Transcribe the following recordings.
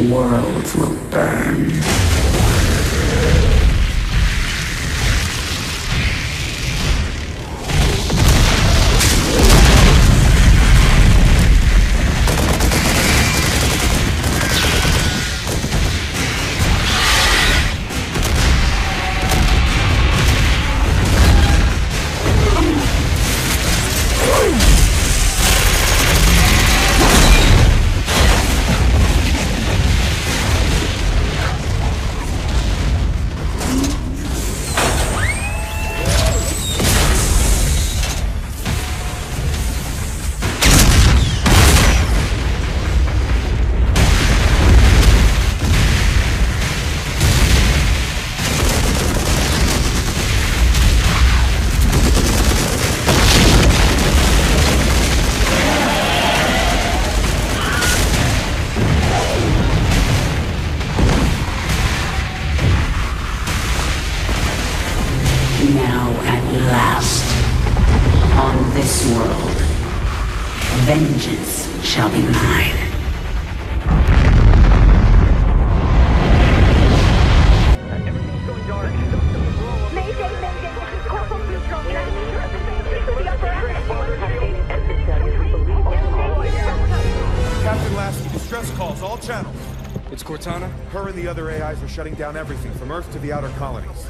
worlds will burn. Now at last, on this world, vengeance shall be mine. Everything's going dark. Mayday, mayday, this is Corporal Neutron. Can I be sure to the upper atmosphere? Captain Lassie, distress calls, all channels. It's Cortana? Her and the other AIs are shutting down everything from Earth to the outer colonies.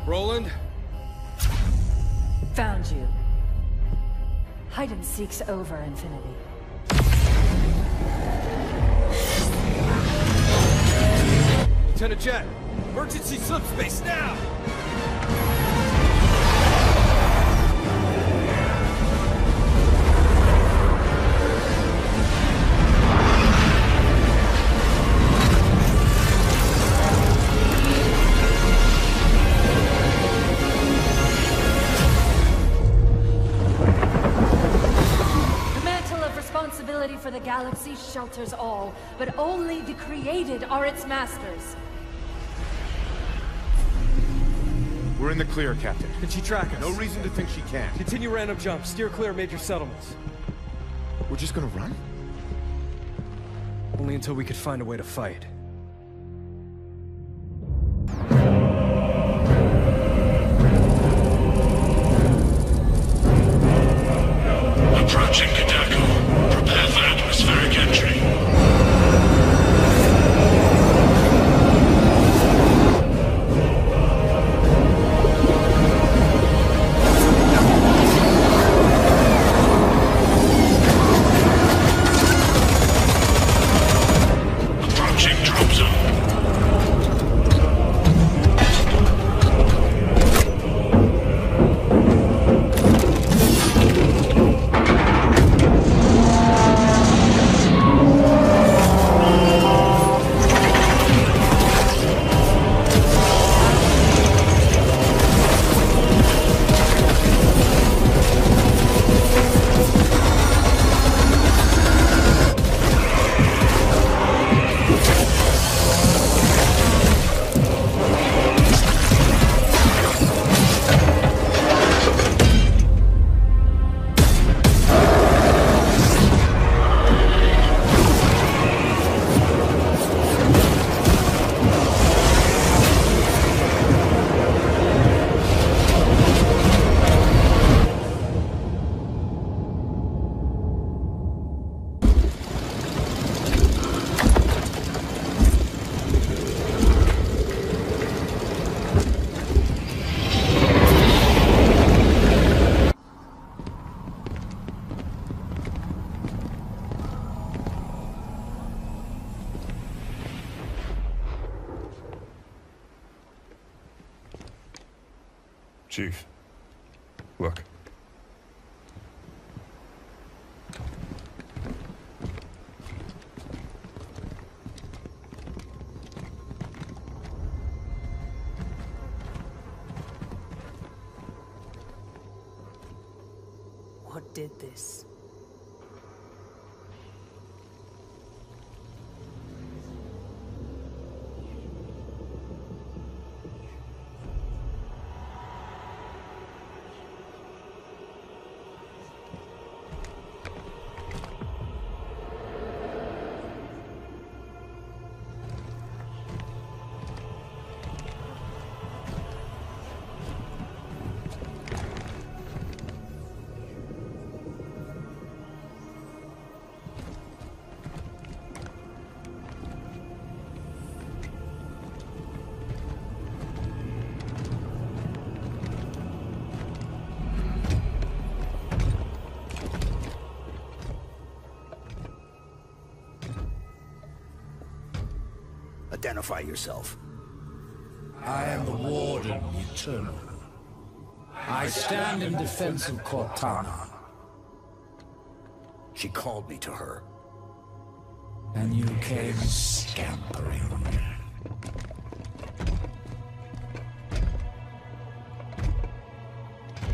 Roland? Found you. Hide and seek's over, Infinity. Lieutenant Jet! Emergency subspace now! Responsibility for the galaxy shelters all, but only the created are its masters. We're in the clear, Captain. Can she track us? No reason to think she can't. Continue random jumps. Steer clear of major settlements. We're just gonna run? Only until we could find a way to fight. Approaching Kadako. Prepare for atmospheric entry. Approaching drop zone. Chief, look. What did this? identify yourself. I am the Warden Eternal. I stand in defense of Cortana. She called me to her. And you came scampering.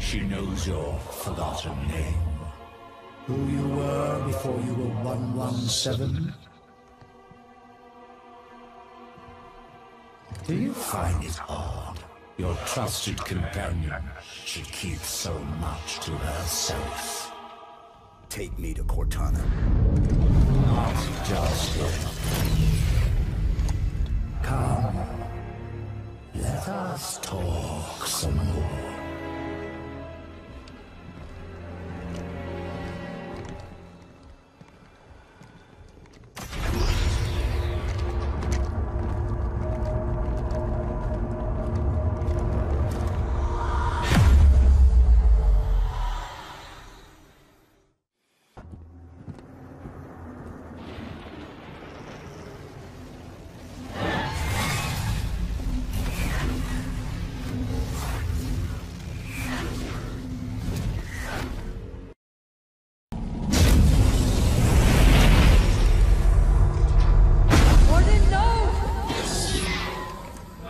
She knows your forgotten name. Who you were before you were 117? Do you find it odd your trusted companion should keep so much to herself? Take me to Cortana. Not just yet. Come. Let us talk some more.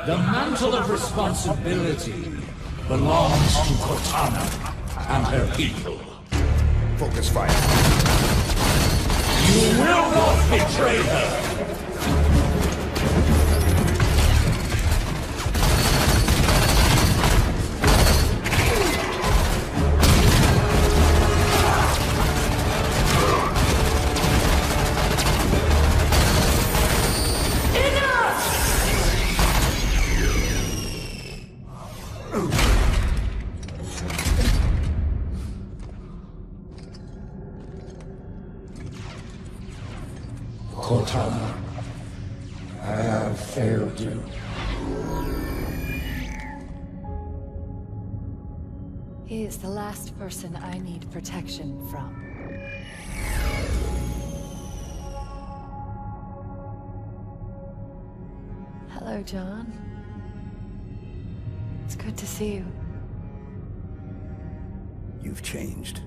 The mantle of responsibility belongs to Cortana and her people. Focus fire. You will not betray her! Cortana, I have failed you. He is the last person I need protection from. Hello, John. It's good to see you. You've changed.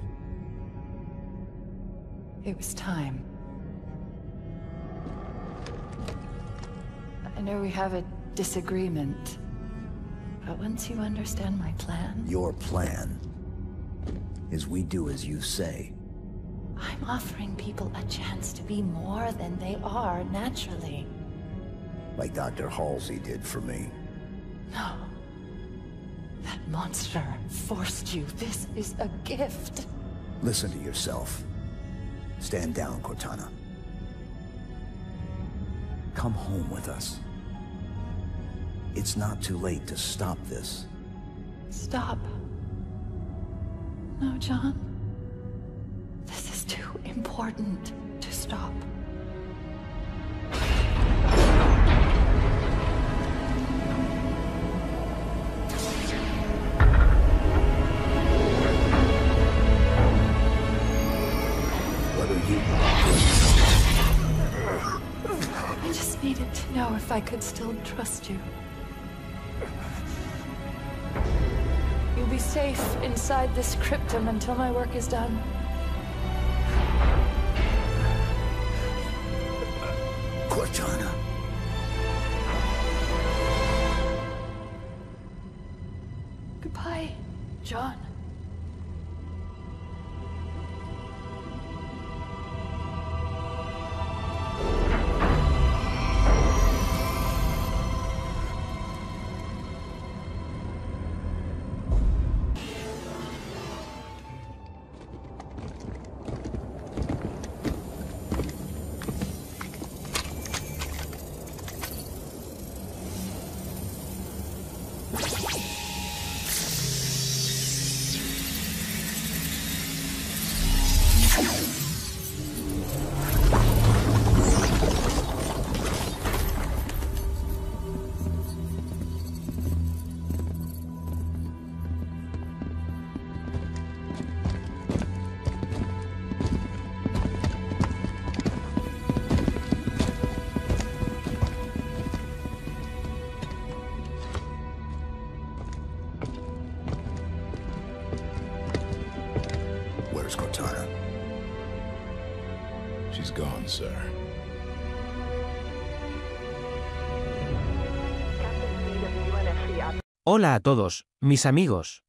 It was time. I know we have a disagreement, but once you understand my plan... Your plan is we do as you say. I'm offering people a chance to be more than they are naturally. Like Dr. Halsey did for me. No. That monster forced you. This is a gift. Listen to yourself. Stand down, Cortana. Come home with us. It's not too late to stop this. Stop. No, John. This is too important to stop. What are you? I just needed to know if I could still trust you. You'll be safe inside this cryptum until my work is done. Cortana. Goodbye, John. sir. Hola a todos, mis amigos.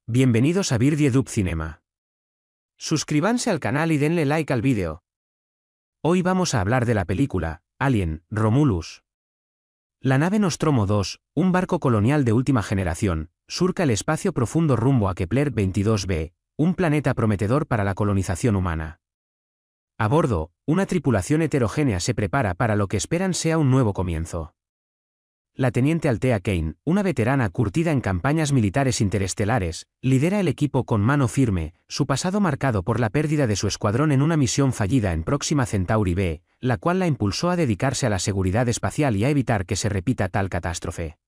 Bienvenidos a Birdie Cinema. Suscríbanse al canal y denle like al vídeo. Hoy vamos a hablar de la película Alien, Romulus. La nave Nostromo 2, un barco colonial de última generación, surca el espacio profundo rumbo a Kepler 22b, un planeta prometedor para la colonización humana. A bordo, una tripulación heterogénea se prepara para lo que esperan sea un nuevo comienzo. La teniente Althea Kane, una veterana curtida en campañas militares interestelares, lidera el equipo con mano firme, su pasado marcado por la pérdida de su escuadrón en una misión fallida en Próxima Centauri B, la cual la impulsó a dedicarse a la seguridad espacial y a evitar que se repita tal catástrofe.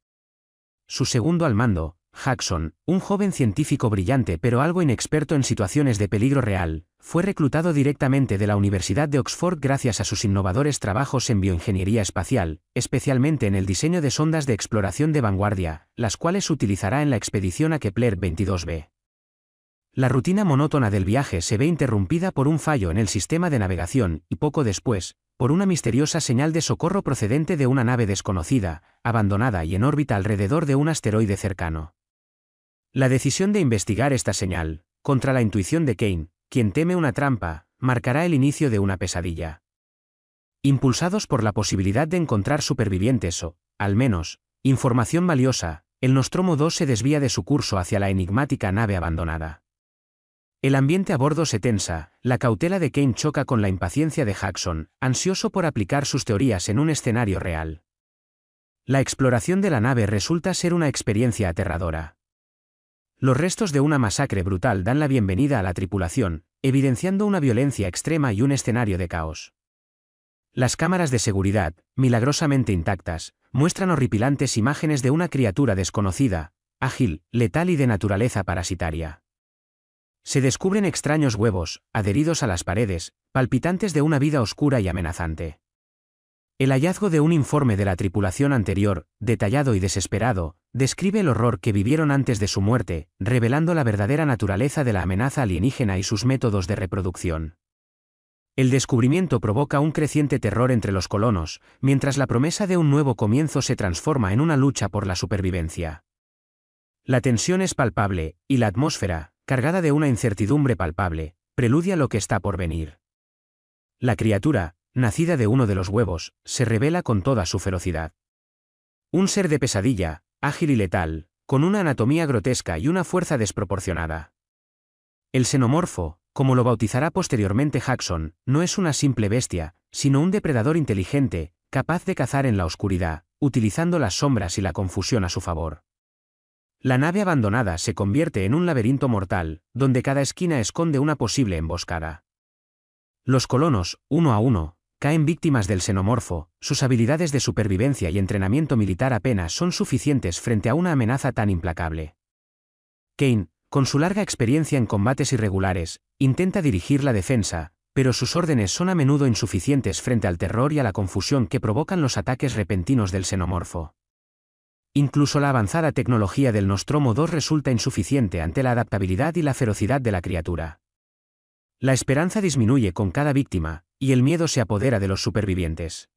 Su segundo al mando, Jackson, un joven científico brillante pero algo inexperto en situaciones de peligro real, fue reclutado directamente de la Universidad de Oxford gracias a sus innovadores trabajos en bioingeniería espacial, especialmente en el diseño de sondas de exploración de vanguardia, las cuales utilizará en la expedición a Kepler 22b. La rutina monótona del viaje se ve interrumpida por un fallo en el sistema de navegación y poco después, por una misteriosa señal de socorro procedente de una nave desconocida, abandonada y en órbita alrededor de un asteroide cercano. La decisión de investigar esta señal, contra la intuición de Kane, quien teme una trampa, marcará el inicio de una pesadilla. Impulsados por la posibilidad de encontrar supervivientes o, al menos, información valiosa, el Nostromo 2 se desvía de su curso hacia la enigmática nave abandonada. El ambiente a bordo se tensa, la cautela de Kane choca con la impaciencia de Jackson, ansioso por aplicar sus teorías en un escenario real. La exploración de la nave resulta ser una experiencia aterradora. Los restos de una masacre brutal dan la bienvenida a la tripulación, evidenciando una violencia extrema y un escenario de caos. Las cámaras de seguridad, milagrosamente intactas, muestran horripilantes imágenes de una criatura desconocida, ágil, letal y de naturaleza parasitaria. Se descubren extraños huevos, adheridos a las paredes, palpitantes de una vida oscura y amenazante. El hallazgo de un informe de la tripulación anterior, detallado y desesperado, describe el horror que vivieron antes de su muerte, revelando la verdadera naturaleza de la amenaza alienígena y sus métodos de reproducción. El descubrimiento provoca un creciente terror entre los colonos, mientras la promesa de un nuevo comienzo se transforma en una lucha por la supervivencia. La tensión es palpable, y la atmósfera, cargada de una incertidumbre palpable, preludia lo que está por venir. La criatura, nacida de uno de los huevos, se revela con toda su ferocidad. Un ser de pesadilla, ágil y letal, con una anatomía grotesca y una fuerza desproporcionada. El xenomorfo, como lo bautizará posteriormente Jackson, no es una simple bestia, sino un depredador inteligente, capaz de cazar en la oscuridad, utilizando las sombras y la confusión a su favor. La nave abandonada se convierte en un laberinto mortal, donde cada esquina esconde una posible emboscada. Los colonos, uno a uno, caen víctimas del xenomorfo, sus habilidades de supervivencia y entrenamiento militar apenas son suficientes frente a una amenaza tan implacable. Kane, con su larga experiencia en combates irregulares, intenta dirigir la defensa, pero sus órdenes son a menudo insuficientes frente al terror y a la confusión que provocan los ataques repentinos del xenomorfo. Incluso la avanzada tecnología del Nostromo 2 resulta insuficiente ante la adaptabilidad y la ferocidad de la criatura. La esperanza disminuye con cada víctima, y el miedo se apodera de los supervivientes.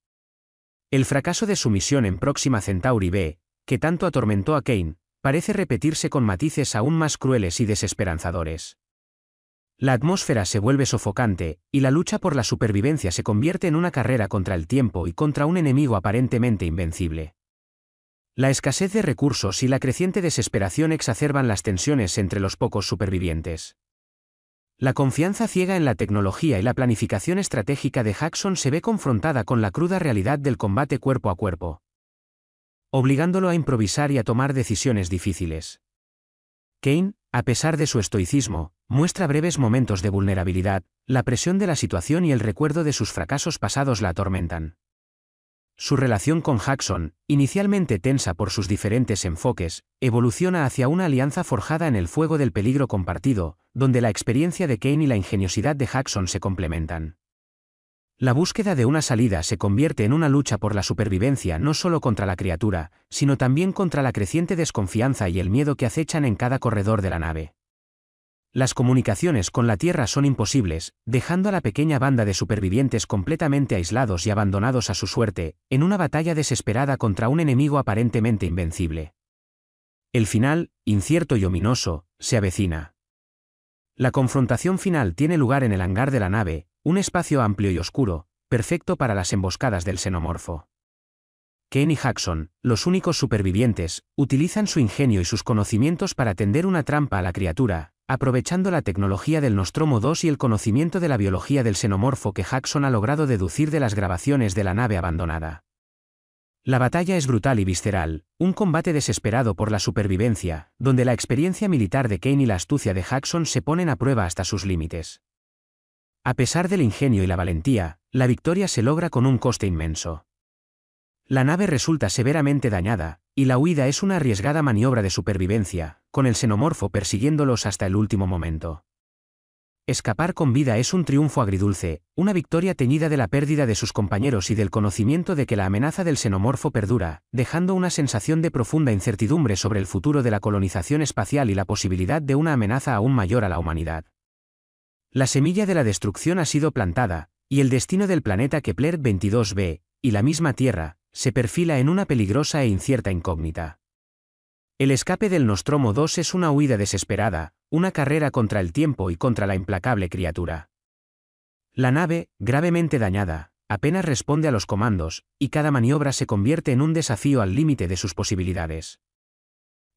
El fracaso de su misión en Próxima Centauri B, que tanto atormentó a Kane, parece repetirse con matices aún más crueles y desesperanzadores. La atmósfera se vuelve sofocante, y la lucha por la supervivencia se convierte en una carrera contra el tiempo y contra un enemigo aparentemente invencible. La escasez de recursos y la creciente desesperación exacerban las tensiones entre los pocos supervivientes. La confianza ciega en la tecnología y la planificación estratégica de Jackson se ve confrontada con la cruda realidad del combate cuerpo a cuerpo, obligándolo a improvisar y a tomar decisiones difíciles. Kane, a pesar de su estoicismo, muestra breves momentos de vulnerabilidad, la presión de la situación y el recuerdo de sus fracasos pasados la atormentan. Su relación con Jackson, inicialmente tensa por sus diferentes enfoques, evoluciona hacia una alianza forjada en el fuego del peligro compartido, donde la experiencia de Kane y la ingeniosidad de Jackson se complementan. La búsqueda de una salida se convierte en una lucha por la supervivencia no solo contra la criatura, sino también contra la creciente desconfianza y el miedo que acechan en cada corredor de la nave. Las comunicaciones con la Tierra son imposibles, dejando a la pequeña banda de supervivientes completamente aislados y abandonados a su suerte, en una batalla desesperada contra un enemigo aparentemente invencible. El final, incierto y ominoso, se avecina. La confrontación final tiene lugar en el hangar de la nave, un espacio amplio y oscuro, perfecto para las emboscadas del xenomorfo. Kane y Jackson, los únicos supervivientes, utilizan su ingenio y sus conocimientos para tender una trampa a la criatura, aprovechando la tecnología del Nostromo 2 y el conocimiento de la biología del xenomorfo que Jackson ha logrado deducir de las grabaciones de la nave abandonada. La batalla es brutal y visceral, un combate desesperado por la supervivencia, donde la experiencia militar de Kane y la astucia de Jackson se ponen a prueba hasta sus límites. A pesar del ingenio y la valentía, la victoria se logra con un coste inmenso. La nave resulta severamente dañada, y la huida es una arriesgada maniobra de supervivencia, con el xenomorfo persiguiéndolos hasta el último momento. Escapar con vida es un triunfo agridulce, una victoria teñida de la pérdida de sus compañeros y del conocimiento de que la amenaza del xenomorfo perdura, dejando una sensación de profunda incertidumbre sobre el futuro de la colonización espacial y la posibilidad de una amenaza aún mayor a la humanidad. La semilla de la destrucción ha sido plantada, y el destino del planeta Kepler 22b, y la misma Tierra, se perfila en una peligrosa e incierta incógnita. El escape del Nostromo 2 es una huida desesperada, una carrera contra el tiempo y contra la implacable criatura. La nave, gravemente dañada, apenas responde a los comandos, y cada maniobra se convierte en un desafío al límite de sus posibilidades.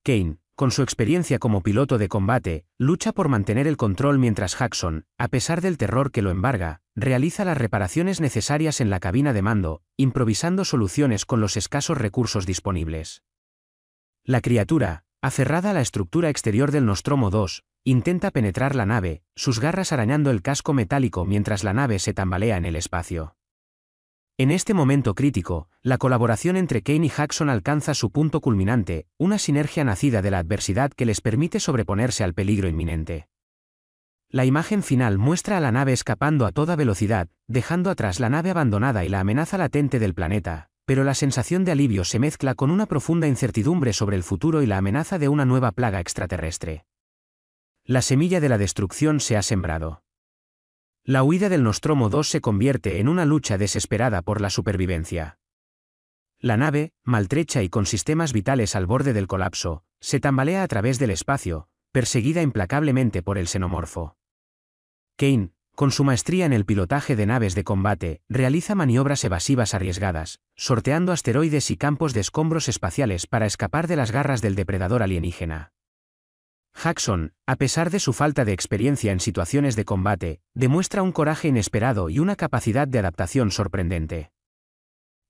Kane, con su experiencia como piloto de combate, lucha por mantener el control mientras Jackson, a pesar del terror que lo embarga, realiza las reparaciones necesarias en la cabina de mando, improvisando soluciones con los escasos recursos disponibles. La criatura, aferrada a la estructura exterior del Nostromo 2, intenta penetrar la nave, sus garras arañando el casco metálico mientras la nave se tambalea en el espacio. En este momento crítico, la colaboración entre Kane y Jackson alcanza su punto culminante, una sinergia nacida de la adversidad que les permite sobreponerse al peligro inminente. La imagen final muestra a la nave escapando a toda velocidad, dejando atrás la nave abandonada y la amenaza latente del planeta, pero la sensación de alivio se mezcla con una profunda incertidumbre sobre el futuro y la amenaza de una nueva plaga extraterrestre. La semilla de la destrucción se ha sembrado. La huida del Nostromo 2 se convierte en una lucha desesperada por la supervivencia. La nave, maltrecha y con sistemas vitales al borde del colapso, se tambalea a través del espacio, perseguida implacablemente por el xenomorfo. Kane, con su maestría en el pilotaje de naves de combate, realiza maniobras evasivas arriesgadas, sorteando asteroides y campos de escombros espaciales para escapar de las garras del depredador alienígena. Jackson, a pesar de su falta de experiencia en situaciones de combate, demuestra un coraje inesperado y una capacidad de adaptación sorprendente.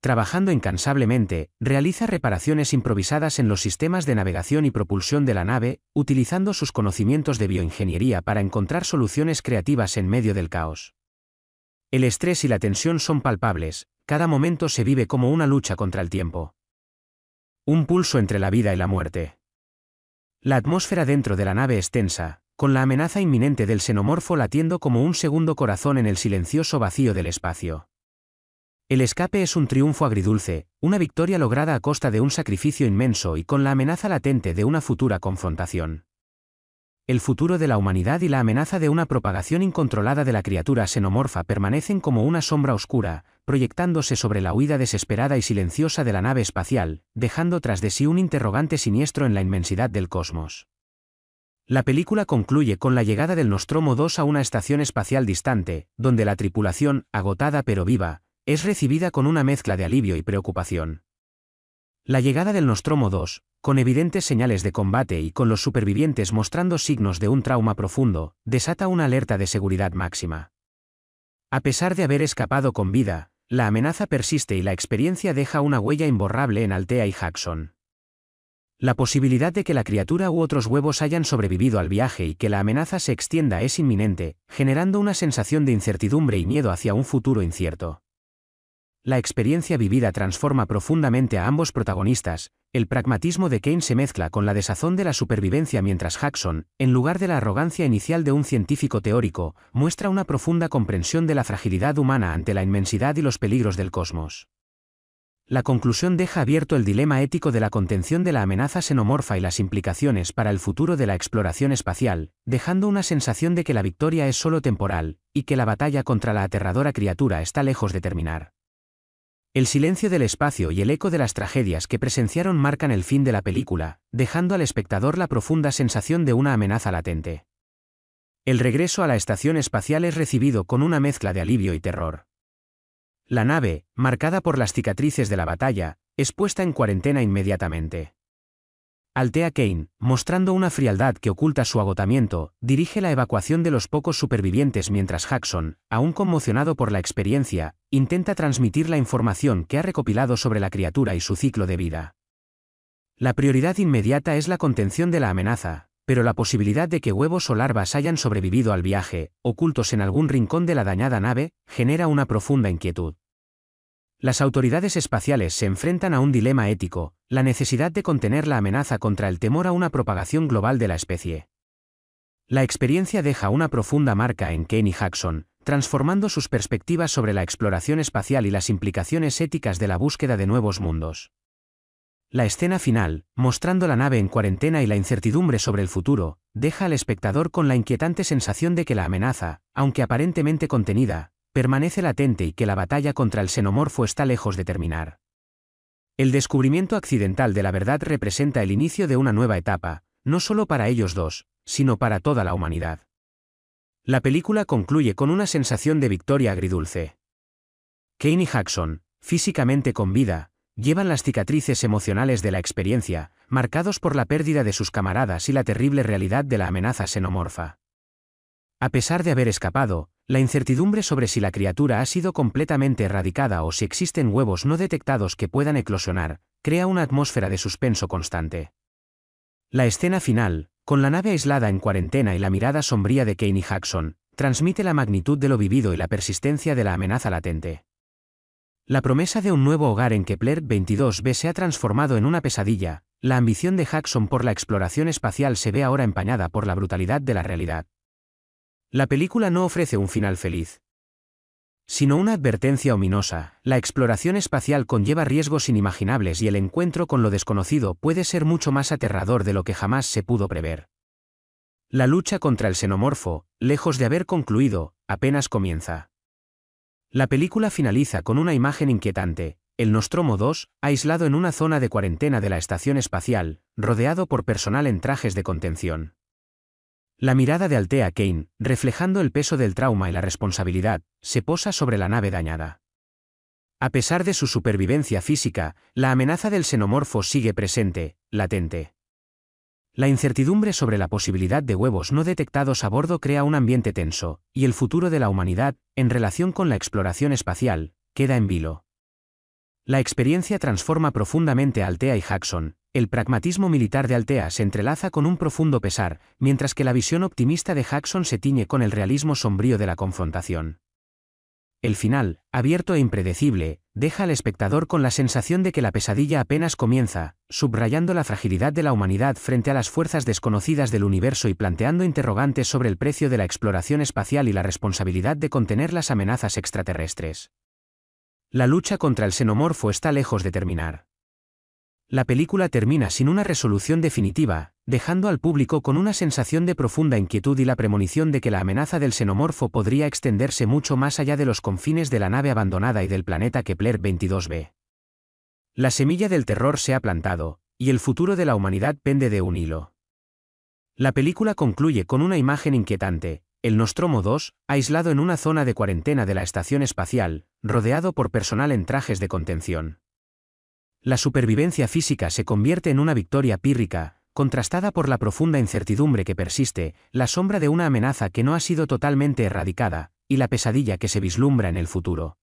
Trabajando incansablemente, realiza reparaciones improvisadas en los sistemas de navegación y propulsión de la nave, utilizando sus conocimientos de bioingeniería para encontrar soluciones creativas en medio del caos. El estrés y la tensión son palpables, cada momento se vive como una lucha contra el tiempo. Un pulso entre la vida y la muerte. La atmósfera dentro de la nave es tensa, con la amenaza inminente del xenomorfo latiendo como un segundo corazón en el silencioso vacío del espacio. El escape es un triunfo agridulce, una victoria lograda a costa de un sacrificio inmenso y con la amenaza latente de una futura confrontación. El futuro de la humanidad y la amenaza de una propagación incontrolada de la criatura xenomorfa permanecen como una sombra oscura, proyectándose sobre la huida desesperada y silenciosa de la nave espacial, dejando tras de sí un interrogante siniestro en la inmensidad del cosmos. La película concluye con la llegada del Nostromo 2 a una estación espacial distante, donde la tripulación, agotada pero viva, es recibida con una mezcla de alivio y preocupación. La llegada del Nostromo 2, con evidentes señales de combate y con los supervivientes mostrando signos de un trauma profundo, desata una alerta de seguridad máxima. A pesar de haber escapado con vida, la amenaza persiste y la experiencia deja una huella imborrable en Althea y Jackson. La posibilidad de que la criatura u otros huevos hayan sobrevivido al viaje y que la amenaza se extienda es inminente, generando una sensación de incertidumbre y miedo hacia un futuro incierto. La experiencia vivida transforma profundamente a ambos protagonistas, el pragmatismo de Kane se mezcla con la desazón de la supervivencia mientras Jackson, en lugar de la arrogancia inicial de un científico teórico, muestra una profunda comprensión de la fragilidad humana ante la inmensidad y los peligros del cosmos. la conclusión deja abierto el dilema ético de la contención de la amenaza xenomorfa y las implicaciones para el futuro de la exploración espacial, dejando una sensación de que la victoria es solo temporal, y que la batalla contra la aterradora criatura está lejos de terminar. El silencio del espacio y el eco de las tragedias que presenciaron marcan el fin de la película, dejando al espectador la profunda sensación de una amenaza latente. El regreso a la estación espacial es recibido con una mezcla de alivio y terror. La nave, marcada por las cicatrices de la batalla, es puesta en cuarentena inmediatamente. Althea Kane, mostrando una frialdad que oculta su agotamiento, dirige la evacuación de los pocos supervivientes mientras Jackson, aún conmocionado por la experiencia, intenta transmitir la información que ha recopilado sobre la criatura y su ciclo de vida. La prioridad inmediata es la contención de la amenaza, pero la posibilidad de que huevos o larvas hayan sobrevivido al viaje, ocultos en algún rincón de la dañada nave, genera una profunda inquietud. Las autoridades espaciales se enfrentan a un dilema ético, la necesidad de contener la amenaza contra el temor a una propagación global de la especie. La experiencia deja una profunda marca en Kane y Jackson, transformando sus perspectivas sobre la exploración espacial y las implicaciones éticas de la búsqueda de nuevos mundos. La escena final, mostrando la nave en cuarentena y la incertidumbre sobre el futuro, deja al espectador con la inquietante sensación de que la amenaza, aunque aparentemente contenida, permanece latente y que la batalla contra el xenomorfo está lejos de terminar. El descubrimiento accidental de la verdad representa el inicio de una nueva etapa, no solo para ellos dos, sino para toda la humanidad. La película concluye con una sensación de victoria agridulce. Kane y Jackson, físicamente con vida, llevan las cicatrices emocionales de la experiencia, marcados por la pérdida de sus camaradas y la terrible realidad de la amenaza xenomorfa. A pesar de haber escapado, la incertidumbre sobre si la criatura ha sido completamente erradicada o si existen huevos no detectados que puedan eclosionar, crea una atmósfera de suspenso constante. La escena final, con la nave aislada en cuarentena y la mirada sombría de Kane y Jackson, transmite la magnitud de lo vivido y la persistencia de la amenaza latente. La promesa de un nuevo hogar en Kepler 22b se ha transformado en una pesadilla, la ambición de Jackson por la exploración espacial se ve ahora empañada por la brutalidad de la realidad. La película no ofrece un final feliz, sino una advertencia ominosa. La exploración espacial conlleva riesgos inimaginables y el encuentro con lo desconocido puede ser mucho más aterrador de lo que jamás se pudo prever. La lucha contra el xenomorfo, lejos de haber concluido, apenas comienza. La película finaliza con una imagen inquietante, el Nostromo 2, aislado en una zona de cuarentena de la estación espacial, rodeado por personal en trajes de contención. La mirada de Althea Kane, reflejando el peso del trauma y la responsabilidad, se posa sobre la nave dañada. A pesar de su supervivencia física, la amenaza del xenomorfo sigue presente, latente. La incertidumbre sobre la posibilidad de huevos no detectados a bordo crea un ambiente tenso, y el futuro de la humanidad, en relación con la exploración espacial, queda en vilo. La experiencia transforma profundamente a Althea y Jackson. El pragmatismo militar de Althea se entrelaza con un profundo pesar, mientras que la visión optimista de Jackson se tiñe con el realismo sombrío de la confrontación. El final, abierto e impredecible, deja al espectador con la sensación de que la pesadilla apenas comienza, subrayando la fragilidad de la humanidad frente a las fuerzas desconocidas del universo y planteando interrogantes sobre el precio de la exploración espacial y la responsabilidad de contener las amenazas extraterrestres. La lucha contra el xenomorfo está lejos de terminar. La película termina sin una resolución definitiva, dejando al público con una sensación de profunda inquietud y la premonición de que la amenaza del xenomorfo podría extenderse mucho más allá de los confines de la nave abandonada y del planeta Kepler 22b. La semilla del terror se ha plantado, y el futuro de la humanidad pende de un hilo. La película concluye con una imagen inquietante, el Nostromo 2, aislado en una zona de cuarentena de la estación espacial, rodeado por personal en trajes de contención. La supervivencia física se convierte en una victoria pírrica, contrastada por la profunda incertidumbre que persiste, la sombra de una amenaza que no ha sido totalmente erradicada, y la pesadilla que se vislumbra en el futuro.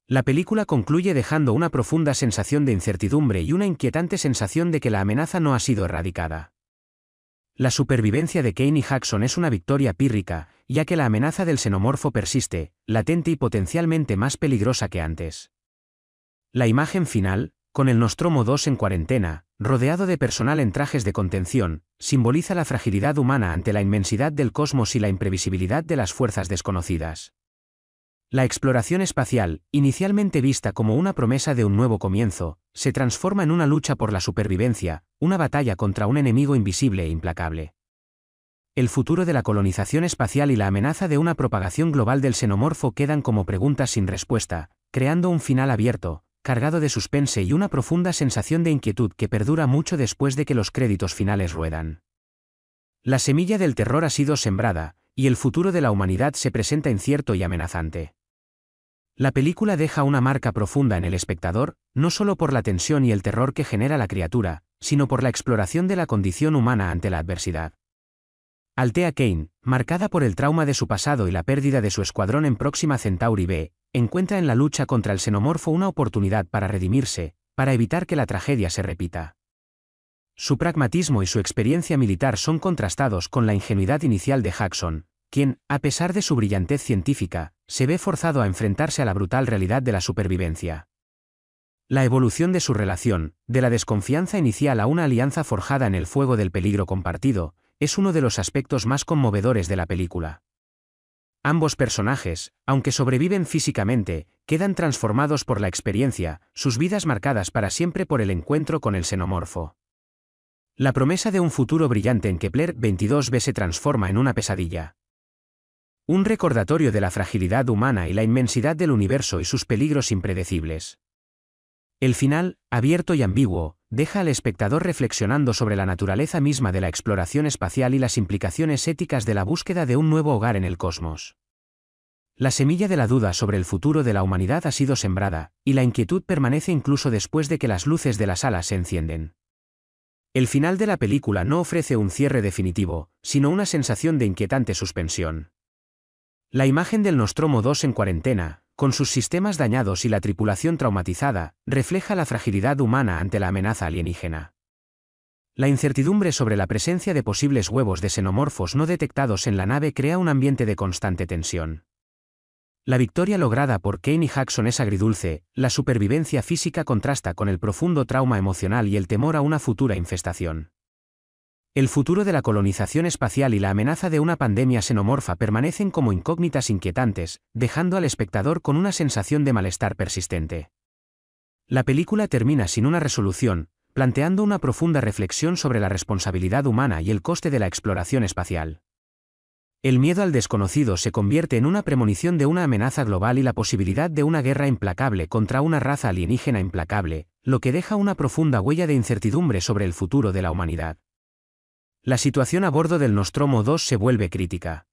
La película concluye dejando una profunda sensación de incertidumbre y una inquietante sensación de que la amenaza no ha sido erradicada. La supervivencia de Kane y Jackson es una victoria pírrica, ya que la amenaza del xenomorfo persiste, latente y potencialmente más peligrosa que antes. La imagen final, con el Nostromo 2 en cuarentena, rodeado de personal en trajes de contención, simboliza la fragilidad humana ante la inmensidad del cosmos y la imprevisibilidad de las fuerzas desconocidas. La exploración espacial, inicialmente vista como una promesa de un nuevo comienzo, se transforma en una lucha por la supervivencia, una batalla contra un enemigo invisible e implacable. El futuro de la colonización espacial y la amenaza de una propagación global del xenomorfo quedan como preguntas sin respuesta, creando un final abierto, cargado de suspense y una profunda sensación de inquietud que perdura mucho después de que los créditos finales ruedan. La semilla del terror ha sido sembrada, y el futuro de la humanidad se presenta incierto y amenazante. La película deja una marca profunda en el espectador, no solo por la tensión y el terror que genera la criatura, sino por la exploración de la condición humana ante la adversidad. Althea Kane, marcada por el trauma de su pasado y la pérdida de su escuadrón en Próxima Centauri B, encuentra en la lucha contra el xenomorfo una oportunidad para redimirse, para evitar que la tragedia se repita. Su pragmatismo y su experiencia militar son contrastados con la ingenuidad inicial de Jackson, quien, a pesar de su brillantez científica, se ve forzado a enfrentarse a la brutal realidad de la supervivencia. La evolución de su relación, de la desconfianza inicial a una alianza forjada en el fuego del peligro compartido, es uno de los aspectos más conmovedores de la película. Ambos personajes, aunque sobreviven físicamente, quedan transformados por la experiencia, sus vidas marcadas para siempre por el encuentro con el xenomorfo. La promesa de un futuro brillante en Kepler 22b se transforma en una pesadilla. Un recordatorio de la fragilidad humana y la inmensidad del universo y sus peligros impredecibles. El final, abierto y ambiguo, deja al espectador reflexionando sobre la naturaleza misma de la exploración espacial y las implicaciones éticas de la búsqueda de un nuevo hogar en el cosmos. La semilla de la duda sobre el futuro de la humanidad ha sido sembrada, y la inquietud permanece incluso después de que las luces de la sala se encienden. El final de la película no ofrece un cierre definitivo, sino una sensación de inquietante suspensión. La imagen del Nostromo 2 en cuarentena, con sus sistemas dañados y la tripulación traumatizada, refleja la fragilidad humana ante la amenaza alienígena. La incertidumbre sobre la presencia de posibles huevos de xenomorfos no detectados en la nave crea un ambiente de constante tensión. La victoria lograda por Kane y Jackson es agridulce, la supervivencia física contrasta con el profundo trauma emocional y el temor a una futura infestación. El futuro de la colonización espacial y la amenaza de una pandemia xenomorfa permanecen como incógnitas inquietantes, dejando al espectador con una sensación de malestar persistente. La película termina sin una resolución, planteando una profunda reflexión sobre la responsabilidad humana y el coste de la exploración espacial. El miedo al desconocido se convierte en una premonición de una amenaza global y la posibilidad de una guerra implacable contra una raza alienígena implacable, lo que deja una profunda huella de incertidumbre sobre el futuro de la humanidad. La situación a bordo del Nostromo 2 se vuelve crítica.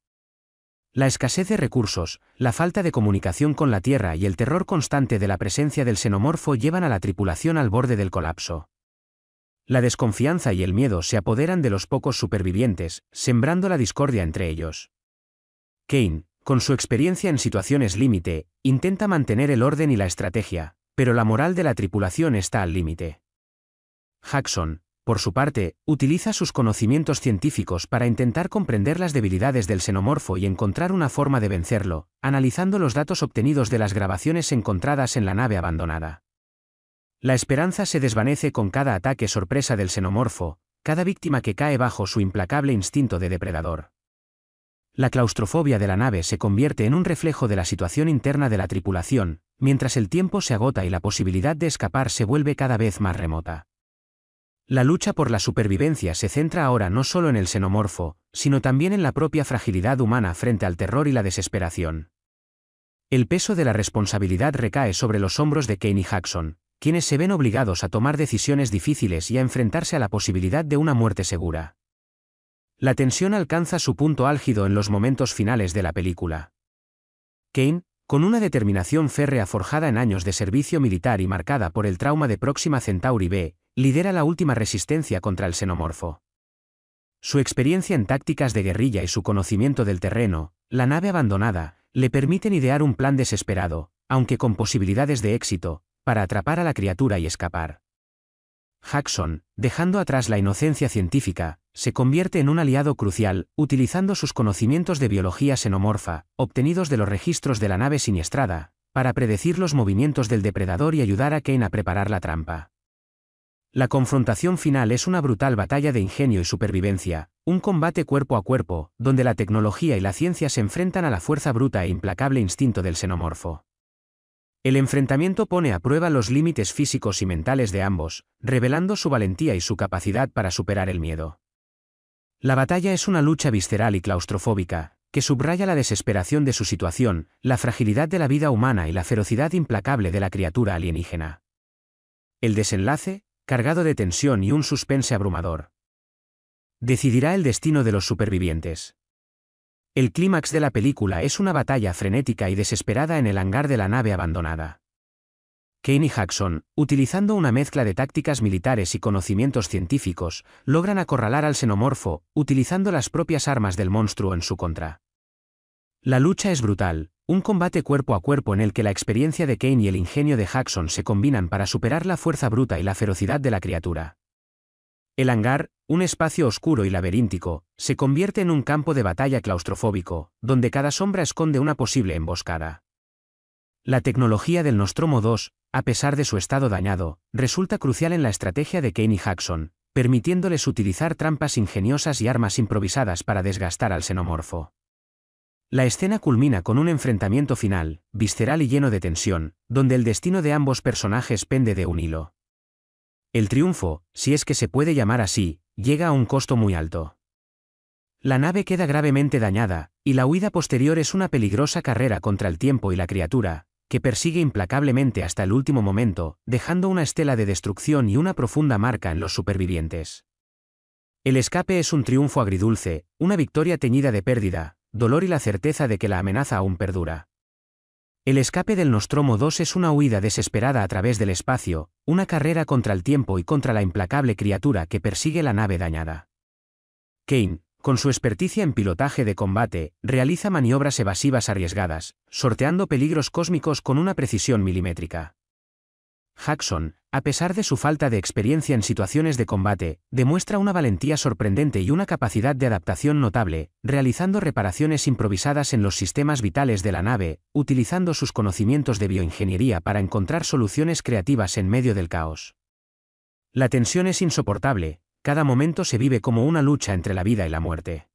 La escasez de recursos, la falta de comunicación con la Tierra y el terror constante de la presencia del xenomorfo llevan a la tripulación al borde del colapso. La desconfianza y el miedo se apoderan de los pocos supervivientes, sembrando la discordia entre ellos. Kane, con su experiencia en situaciones límite, intenta mantener el orden y la estrategia, pero la moral de la tripulación está al límite. Jackson, por su parte, utiliza sus conocimientos científicos para intentar comprender las debilidades del xenomorfo y encontrar una forma de vencerlo, analizando los datos obtenidos de las grabaciones encontradas en la nave abandonada. La esperanza se desvanece con cada ataque sorpresa del xenomorfo, cada víctima que cae bajo su implacable instinto de depredador. La claustrofobia de la nave se convierte en un reflejo de la situación interna de la tripulación, mientras el tiempo se agota y la posibilidad de escapar se vuelve cada vez más remota. La lucha por la supervivencia se centra ahora no solo en el xenomorfo, sino también en la propia fragilidad humana frente al terror y la desesperación. El peso de la responsabilidad recae sobre los hombros de Kane y Jackson, quienes se ven obligados a tomar decisiones difíciles y a enfrentarse a la posibilidad de una muerte segura. La tensión alcanza su punto álgido en los momentos finales de la película. Kane, con una determinación férrea forjada en años de servicio militar y marcada por el trauma de Próxima Centauri B, lidera la última resistencia contra el xenomorfo. Su experiencia en tácticas de guerrilla y su conocimiento del terreno, la nave abandonada, le permiten idear un plan desesperado, aunque con posibilidades de éxito, para atrapar a la criatura y escapar. Jackson, dejando atrás la inocencia científica, se convierte en un aliado crucial, utilizando sus conocimientos de biología xenomorfa, obtenidos de los registros de la nave siniestrada, para predecir los movimientos del depredador y ayudar a Kane a preparar la trampa. La confrontación final es una brutal batalla de ingenio y supervivencia, un combate cuerpo a cuerpo, donde la tecnología y la ciencia se enfrentan a la fuerza bruta e implacable instinto del xenomorfo. El enfrentamiento pone a prueba los límites físicos y mentales de ambos, revelando su valentía y su capacidad para superar el miedo. La batalla es una lucha visceral y claustrofóbica, que subraya la desesperación de su situación, la fragilidad de la vida humana y la ferocidad implacable de la criatura alienígena. El desenlace, cargado de tensión y un suspense abrumador, decidirá el destino de los supervivientes. El clímax de la película es una batalla frenética y desesperada en el hangar de la nave abandonada. Kane y Jackson, utilizando una mezcla de tácticas militares y conocimientos científicos, logran acorralar al xenomorfo, utilizando las propias armas del monstruo en su contra. La lucha es brutal, un combate cuerpo a cuerpo en el que la experiencia de Kane y el ingenio de Jackson se combinan para superar la fuerza bruta y la ferocidad de la criatura. El hangar, un espacio oscuro y laberíntico, se convierte en un campo de batalla claustrofóbico, donde cada sombra esconde una posible emboscada. La tecnología del Nostromo 2, a pesar de su estado dañado, resulta crucial en la estrategia de Kane y Jackson, permitiéndoles utilizar trampas ingeniosas y armas improvisadas para desgastar al xenomorfo. La escena culmina con un enfrentamiento final, visceral y lleno de tensión, donde el destino de ambos personajes pende de un hilo. El triunfo, si es que se puede llamar así, llega a un costo muy alto. La nave queda gravemente dañada, y la huida posterior es una peligrosa carrera contra el tiempo y la criatura, que persigue implacablemente hasta el último momento, dejando una estela de destrucción y una profunda marca en los supervivientes. El escape es un triunfo agridulce, una victoria teñida de pérdida, dolor y la certeza de que la amenaza aún perdura. El escape del Nostromo 2 es una huida desesperada a través del espacio, una carrera contra el tiempo y contra la implacable criatura que persigue la nave dañada. Kane, con su experticia en pilotaje de combate, realiza maniobras evasivas arriesgadas, sorteando peligros cósmicos con una precisión milimétrica. Jackson, a pesar de su falta de experiencia en situaciones de combate, demuestra una valentía sorprendente y una capacidad de adaptación notable, realizando reparaciones improvisadas en los sistemas vitales de la nave, utilizando sus conocimientos de bioingeniería para encontrar soluciones creativas en medio del caos. La tensión es insoportable, cada momento se vive como una lucha entre la vida y la muerte.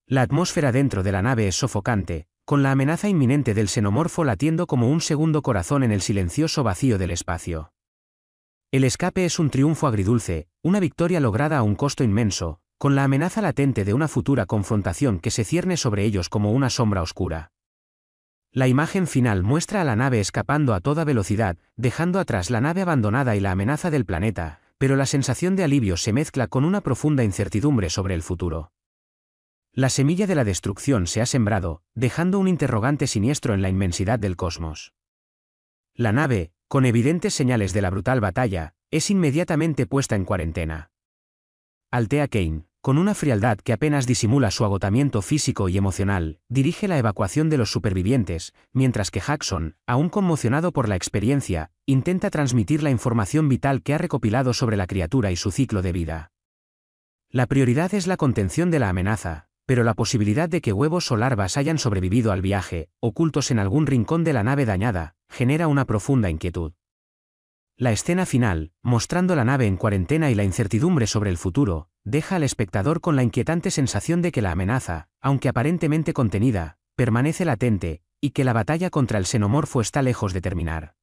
La atmósfera dentro de la nave es sofocante, con la amenaza inminente del xenomorfo latiendo como un segundo corazón en el silencioso vacío del espacio. El escape es un triunfo agridulce, una victoria lograda a un costo inmenso, con la amenaza latente de una futura confrontación que se cierne sobre ellos como una sombra oscura. La imagen final muestra a la nave escapando a toda velocidad, dejando atrás la nave abandonada y la amenaza del planeta, pero la sensación de alivio se mezcla con una profunda incertidumbre sobre el futuro. La semilla de la destrucción se ha sembrado, dejando un interrogante siniestro en la inmensidad del cosmos. La nave, con evidentes señales de la brutal batalla, es inmediatamente puesta en cuarentena. Altea Kane, con una frialdad que apenas disimula su agotamiento físico y emocional, dirige la evacuación de los supervivientes, mientras que Jackson, aún conmocionado por la experiencia, intenta transmitir la información vital que ha recopilado sobre la criatura y su ciclo de vida. La prioridad es la contención de la amenaza, pero la posibilidad de que huevos o larvas hayan sobrevivido al viaje, ocultos en algún rincón de la nave dañada, genera una profunda inquietud. La escena final, mostrando la nave en cuarentena y la incertidumbre sobre el futuro, deja al espectador con la inquietante sensación de que la amenaza, aunque aparentemente contenida, permanece latente, y que la batalla contra el xenomorfo está lejos de terminar.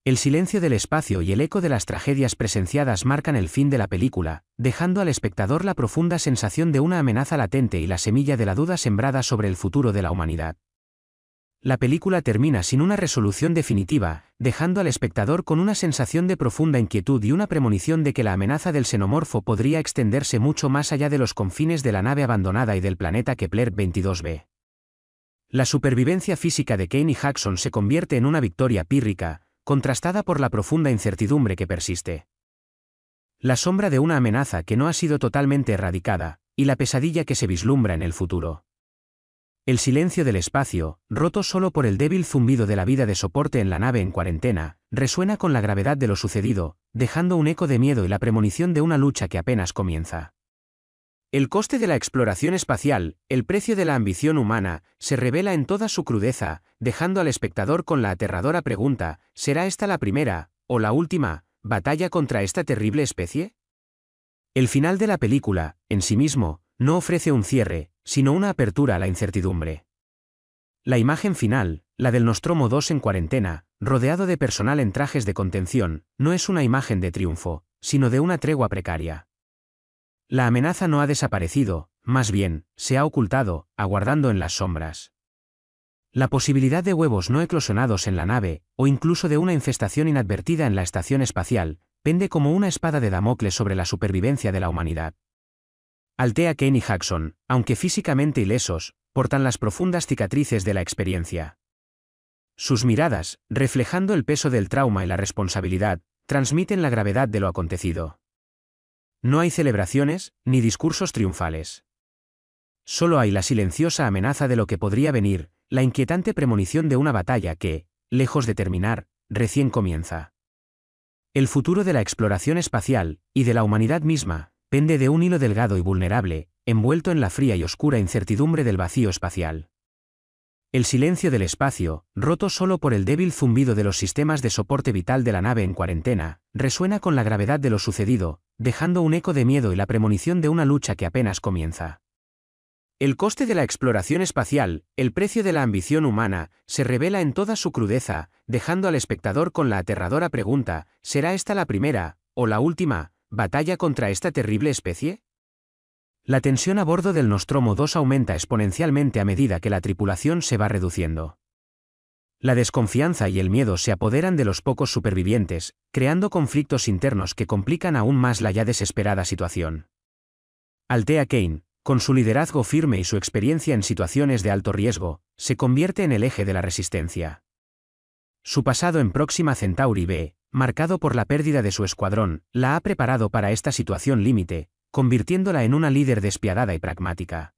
El silencio del espacio y el eco de las tragedias presenciadas marcan el fin de la película, dejando al espectador la profunda sensación de una amenaza latente y la semilla de la duda sembrada sobre el futuro de la humanidad. La película termina sin una resolución definitiva, dejando al espectador con una sensación de profunda inquietud y una premonición de que la amenaza del xenomorfo podría extenderse mucho más allá de los confines de la nave abandonada y del planeta Kepler 22b. La supervivencia física de Kane y Jackson se convierte en una victoria pírrica, contrastada por la profunda incertidumbre que persiste. La sombra de una amenaza que no ha sido totalmente erradicada, y la pesadilla que se vislumbra en el futuro. El silencio del espacio, roto solo por el débil zumbido de la vida de soporte en la nave en cuarentena, resuena con la gravedad de lo sucedido, dejando un eco de miedo y la premonición de una lucha que apenas comienza. El coste de la exploración espacial, el precio de la ambición humana, se revela en toda su crudeza, dejando al espectador con la aterradora pregunta: ¿será esta la primera, o la última, ¿batalla contra esta terrible especie? El final de la película, en sí mismo, no ofrece un cierre, sino una apertura a la incertidumbre. La imagen final, la del Nostromo 2 en cuarentena, rodeado de personal en trajes de contención, no es una imagen de triunfo, sino de una tregua precaria. La amenaza no ha desaparecido, más bien, se ha ocultado, aguardando en las sombras. La posibilidad de huevos no eclosionados en la nave, o incluso de una infestación inadvertida en la estación espacial, pende como una espada de Damocles sobre la supervivencia de la humanidad. Altea, Kane y Jackson, aunque físicamente ilesos, portan las profundas cicatrices de la experiencia. Sus miradas, reflejando el peso del trauma y la responsabilidad, transmiten la gravedad de lo acontecido. No hay celebraciones, ni discursos triunfales. Solo hay la silenciosa amenaza de lo que podría venir, la inquietante premonición de una batalla que, lejos de terminar, recién comienza. El futuro de la exploración espacial, y de la humanidad misma, pende de un hilo delgado y vulnerable, envuelto en la fría y oscura incertidumbre del vacío espacial. El silencio del espacio, roto solo por el débil zumbido de los sistemas de soporte vital de la nave en cuarentena, resuena con la gravedad de lo sucedido, dejando un eco de miedo y la premonición de una lucha que apenas comienza. El coste de la exploración espacial, el precio de la ambición humana, se revela en toda su crudeza, dejando al espectador con la aterradora pregunta: ¿será esta la primera, o la última, batalla contra esta terrible especie? La tensión a bordo del Nostromo 2 aumenta exponencialmente a medida que la tripulación se va reduciendo. La desconfianza y el miedo se apoderan de los pocos supervivientes, creando conflictos internos que complican aún más la ya desesperada situación. Altea Kane, con su liderazgo firme y su experiencia en situaciones de alto riesgo, se convierte en el eje de la resistencia. Su pasado en Próxima Centauri B, marcado por la pérdida de su escuadrón, la ha preparado para esta situación límite, convirtiéndola en una líder despiadada y pragmática.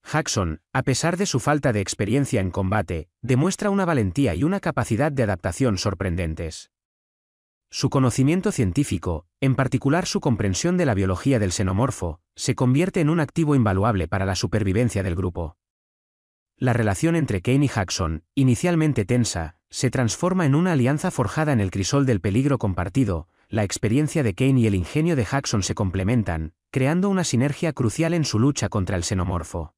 Jackson, a pesar de su falta de experiencia en combate, demuestra una valentía y una capacidad de adaptación sorprendentes. Su conocimiento científico, en particular su comprensión de la biología del xenomorfo, se convierte en un activo invaluable para la supervivencia del grupo. La relación entre Kane y Jackson, inicialmente tensa, se transforma en una alianza forjada en el crisol del peligro compartido. La experiencia de Kane y el ingenio de Jackson se complementan, creando una sinergia crucial en su lucha contra el xenomorfo.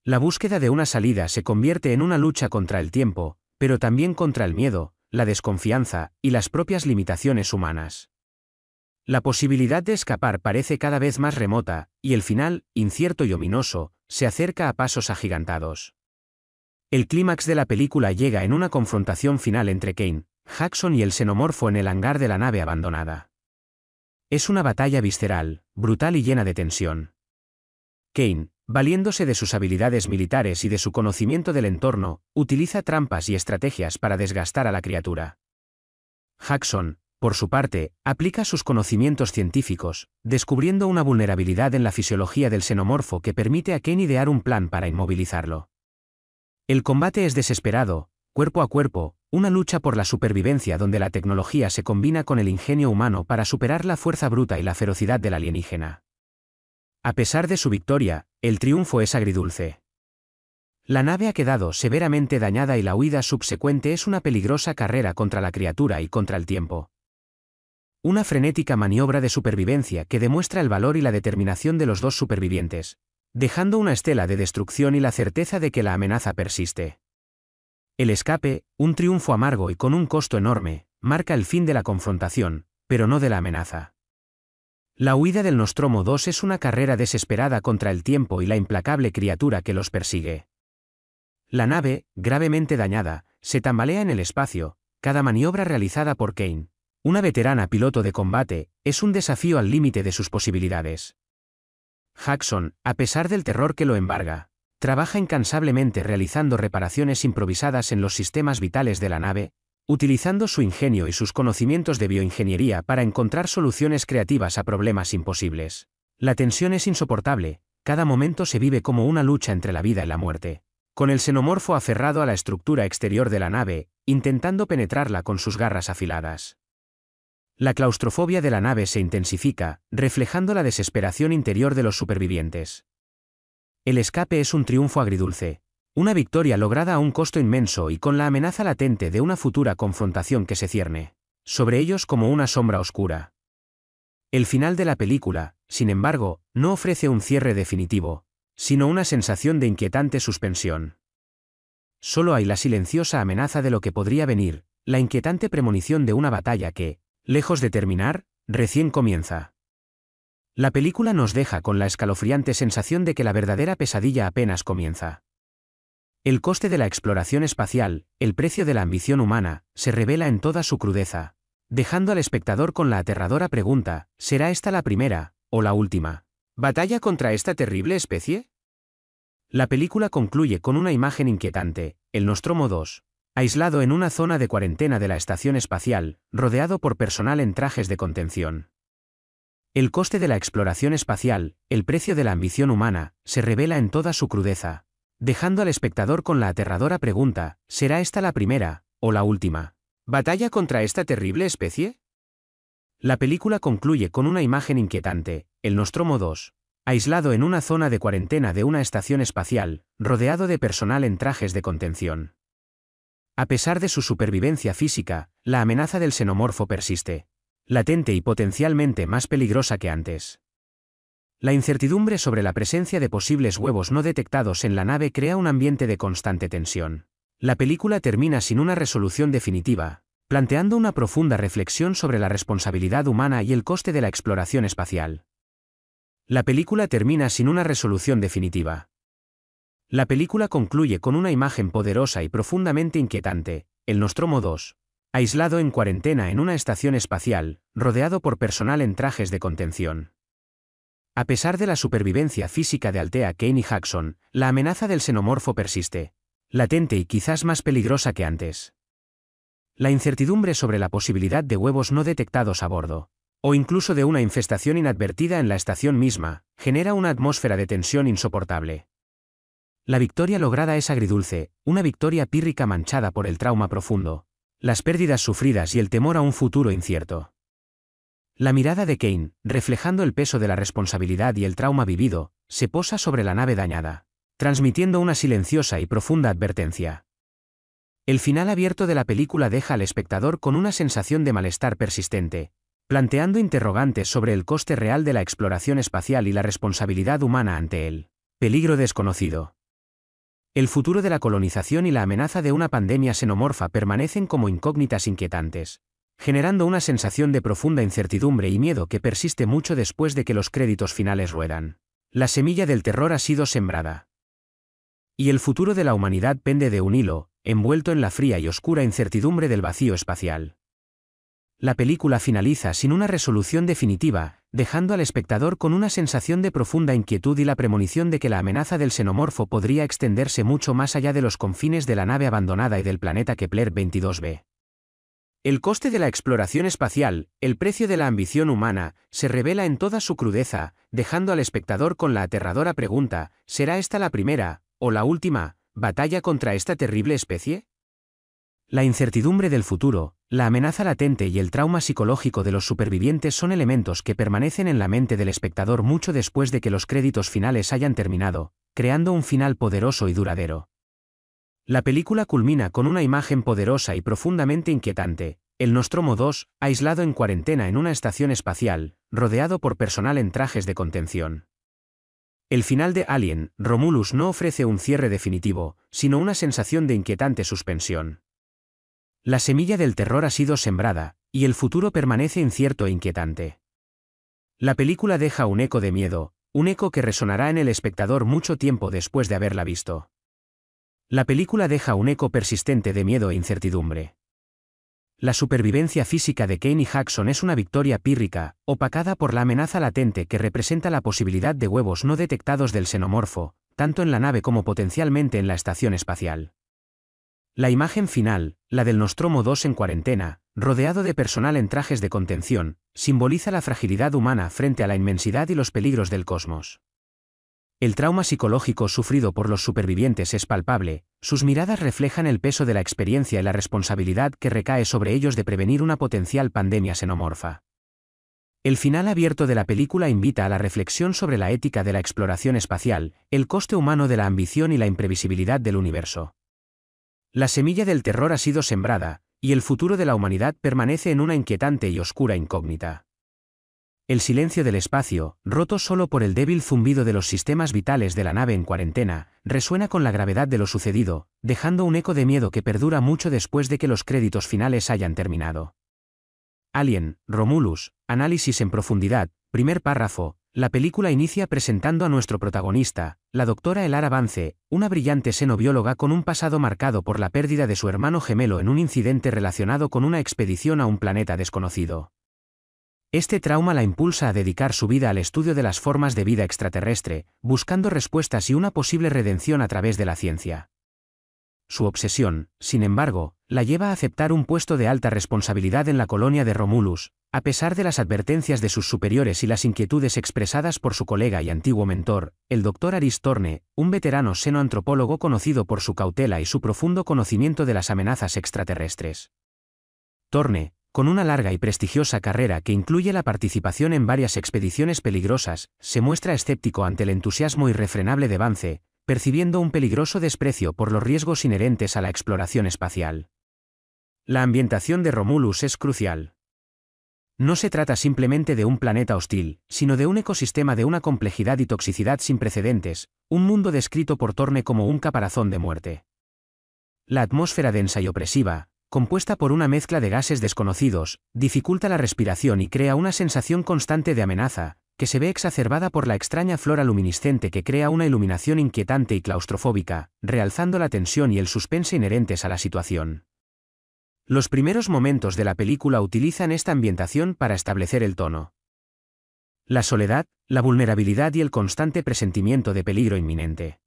La búsqueda de una salida se convierte en una lucha contra el tiempo, pero también contra el miedo, la desconfianza y las propias limitaciones humanas. La posibilidad de escapar parece cada vez más remota, y el final, incierto y ominoso, se acerca a pasos agigantados. El clímax de la película llega en una confrontación final entre Kane, Jackson y el xenomorfo en el hangar de la nave abandonada. Es una batalla visceral, brutal y llena de tensión. Kane, valiéndose de sus habilidades militares y de su conocimiento del entorno, utiliza trampas y estrategias para desgastar a la criatura. Jackson, por su parte, aplica sus conocimientos científicos, descubriendo una vulnerabilidad en la fisiología del xenomorfo que permite a Kane idear un plan para inmovilizarlo. El combate es desesperado, cuerpo a cuerpo, una lucha por la supervivencia donde la tecnología se combina con el ingenio humano para superar la fuerza bruta y la ferocidad del alienígena. A pesar de su victoria, el triunfo es agridulce. La nave ha quedado severamente dañada y la huida subsecuente es una peligrosa carrera contra la criatura y contra el tiempo. Una frenética maniobra de supervivencia que demuestra el valor y la determinación de los dos supervivientes, dejando una estela de destrucción y la certeza de que la amenaza persiste. El escape, un triunfo amargo y con un costo enorme, marca el fin de la confrontación, pero no de la amenaza. La huida del Nostromo 2 es una carrera desesperada contra el tiempo y la implacable criatura que los persigue. La nave, gravemente dañada, se tambalea en el espacio. Cada maniobra realizada por Kane, una veterana piloto de combate, es un desafío al límite de sus posibilidades. Jackson, a pesar del terror que lo embarga, trabaja incansablemente realizando reparaciones improvisadas en los sistemas vitales de la nave, utilizando su ingenio y sus conocimientos de bioingeniería para encontrar soluciones creativas a problemas imposibles. La tensión es insoportable, cada momento se vive como una lucha entre la vida y la muerte, con el xenomorfo aferrado a la estructura exterior de la nave, intentando penetrarla con sus garras afiladas. La claustrofobia de la nave se intensifica, reflejando la desesperación interior de los supervivientes. El escape es un triunfo agridulce, una victoria lograda a un costo inmenso y con la amenaza latente de una futura confrontación que se cierne. sobre ellos como una sombra oscura. El final de la película, sin embargo, no ofrece un cierre definitivo, sino una sensación de inquietante suspensión. Solo hay la silenciosa amenaza de lo que podría venir, la inquietante premonición de una batalla que, lejos de terminar, recién comienza. La película nos deja con la escalofriante sensación de que la verdadera pesadilla apenas comienza. El coste de la exploración espacial, el precio de la ambición humana, se revela en toda su crudeza, dejando al espectador con la aterradora pregunta: ¿será esta la primera, o la última, batalla contra esta terrible especie? La película concluye con una imagen inquietante, el Nostromo 2, aislado en una zona de cuarentena de la estación espacial, rodeado por personal en trajes de contención. El coste de la exploración espacial, el precio de la ambición humana, se revela en toda su crudeza, dejando al espectador con la aterradora pregunta: ¿será esta la primera, o la última, batalla contra esta terrible especie? La película concluye con una imagen inquietante, el Nostromo 2, aislado en una zona de cuarentena de una estación espacial, rodeado de personal en trajes de contención. A pesar de su supervivencia física, la amenaza del xenomorfo persiste, latente y potencialmente más peligrosa que antes. La incertidumbre sobre la presencia de posibles huevos no detectados en la nave crea un ambiente de constante tensión. La película termina sin una resolución definitiva, planteando una profunda reflexión sobre la responsabilidad humana y el coste de la exploración espacial. La película termina sin una resolución definitiva. La película concluye con una imagen poderosa y profundamente inquietante, el Nostromo 2, aislado en cuarentena en una estación espacial, rodeado por personal en trajes de contención. A pesar de la supervivencia física de Althea Kane y Jackson, la amenaza del xenomorfo persiste, latente y quizás más peligrosa que antes. La incertidumbre sobre la posibilidad de huevos no detectados a bordo, o incluso de una infestación inadvertida en la estación misma, genera una atmósfera de tensión insoportable. La victoria lograda es agridulce, una victoria pírrica manchada por el trauma profundo, las pérdidas sufridas y el temor a un futuro incierto. La mirada de Kane, reflejando el peso de la responsabilidad y el trauma vivido, se posa sobre la nave dañada, transmitiendo una silenciosa y profunda advertencia. El final abierto de la película deja al espectador con una sensación de malestar persistente, planteando interrogantes sobre el coste real de la exploración espacial y la responsabilidad humana ante el peligro desconocido. El futuro de la colonización y la amenaza de una pandemia xenomorfa permanecen como incógnitas inquietantes, generando una sensación de profunda incertidumbre y miedo que persiste mucho después de que los créditos finales ruedan. La semilla del terror ha sido sembrada. Y el futuro de la humanidad pende de un hilo, envuelto en la fría y oscura incertidumbre del vacío espacial. La película finaliza sin una resolución definitiva, dejando al espectador con una sensación de profunda inquietud y la premonición de que la amenaza del xenomorfo podría extenderse mucho más allá de los confines de la nave abandonada y del planeta Kepler 22b. El coste de la exploración espacial, el precio de la ambición humana, se revela en toda su crudeza, dejando al espectador con la aterradora pregunta: ¿será esta la primera, o la última, batalla contra esta terrible especie? La incertidumbre del futuro, la amenaza latente y el trauma psicológico de los supervivientes son elementos que permanecen en la mente del espectador mucho después de que los créditos finales hayan terminado, creando un final poderoso y duradero. La película culmina con una imagen poderosa y profundamente inquietante, el Nostromo 2, aislado en cuarentena en una estación espacial, rodeado por personal en trajes de contención. El final de Alien, Romulus no ofrece un cierre definitivo, sino una sensación de inquietante suspensión. La semilla del terror ha sido sembrada, y el futuro permanece incierto e inquietante. La película deja un eco de miedo, un eco que resonará en el espectador mucho tiempo después de haberla visto. La película deja un eco persistente de miedo e incertidumbre. La supervivencia física de Kane y Jackson es una victoria pírrica, opacada por la amenaza latente que representa la posibilidad de huevos no detectados del xenomorfo, tanto en la nave como potencialmente en la estación espacial. La imagen final, la del Nostromo 2 en cuarentena, rodeado de personal en trajes de contención, simboliza la fragilidad humana frente a la inmensidad y los peligros del cosmos. El trauma psicológico sufrido por los supervivientes es palpable, sus miradas reflejan el peso de la experiencia y la responsabilidad que recae sobre ellos de prevenir una potencial pandemia xenomorfa. El final abierto de la película invita a la reflexión sobre la ética de la exploración espacial, el coste humano de la ambición y la imprevisibilidad del universo. La semilla del terror ha sido sembrada, y el futuro de la humanidad permanece en una inquietante y oscura incógnita. El silencio del espacio, roto solo por el débil zumbido de los sistemas vitales de la nave en cuarentena, resuena con la gravedad de lo sucedido, dejando un eco de miedo que perdura mucho después de que los créditos finales hayan terminado. Alien, Romulus, análisis en profundidad, primer párrafo. La película inicia presentando a nuestro protagonista, la doctora Elara Vance, una brillante xenobióloga con un pasado marcado por la pérdida de su hermano gemelo en un incidente relacionado con una expedición a un planeta desconocido. Este trauma la impulsa a dedicar su vida al estudio de las formas de vida extraterrestre, buscando respuestas y una posible redención a través de la ciencia. Su obsesión, sin embargo, la lleva a aceptar un puesto de alta responsabilidad en la colonia de Romulus, a pesar de las advertencias de sus superiores y las inquietudes expresadas por su colega y antiguo mentor, el Dr. Aris Torne, un veterano xenoantropólogo conocido por su cautela y su profundo conocimiento de las amenazas extraterrestres. Torne, con una larga y prestigiosa carrera que incluye la participación en varias expediciones peligrosas, se muestra escéptico ante el entusiasmo irrefrenable de Vance, percibiendo un peligroso desprecio por los riesgos inherentes a la exploración espacial. La ambientación de Romulus es crucial. No se trata simplemente de un planeta hostil, sino de un ecosistema de una complejidad y toxicidad sin precedentes, un mundo descrito por Torne como un caparazón de muerte. La atmósfera densa y opresiva, compuesta por una mezcla de gases desconocidos, dificulta la respiración y crea una sensación constante de amenaza, que se ve exacerbada por la extraña flora luminiscente que crea una iluminación inquietante y claustrofóbica, realzando la tensión y el suspense inherentes a la situación. Los primeros momentos de la película utilizan esta ambientación para establecer el tono. La soledad, la vulnerabilidad y el constante presentimiento de peligro inminente.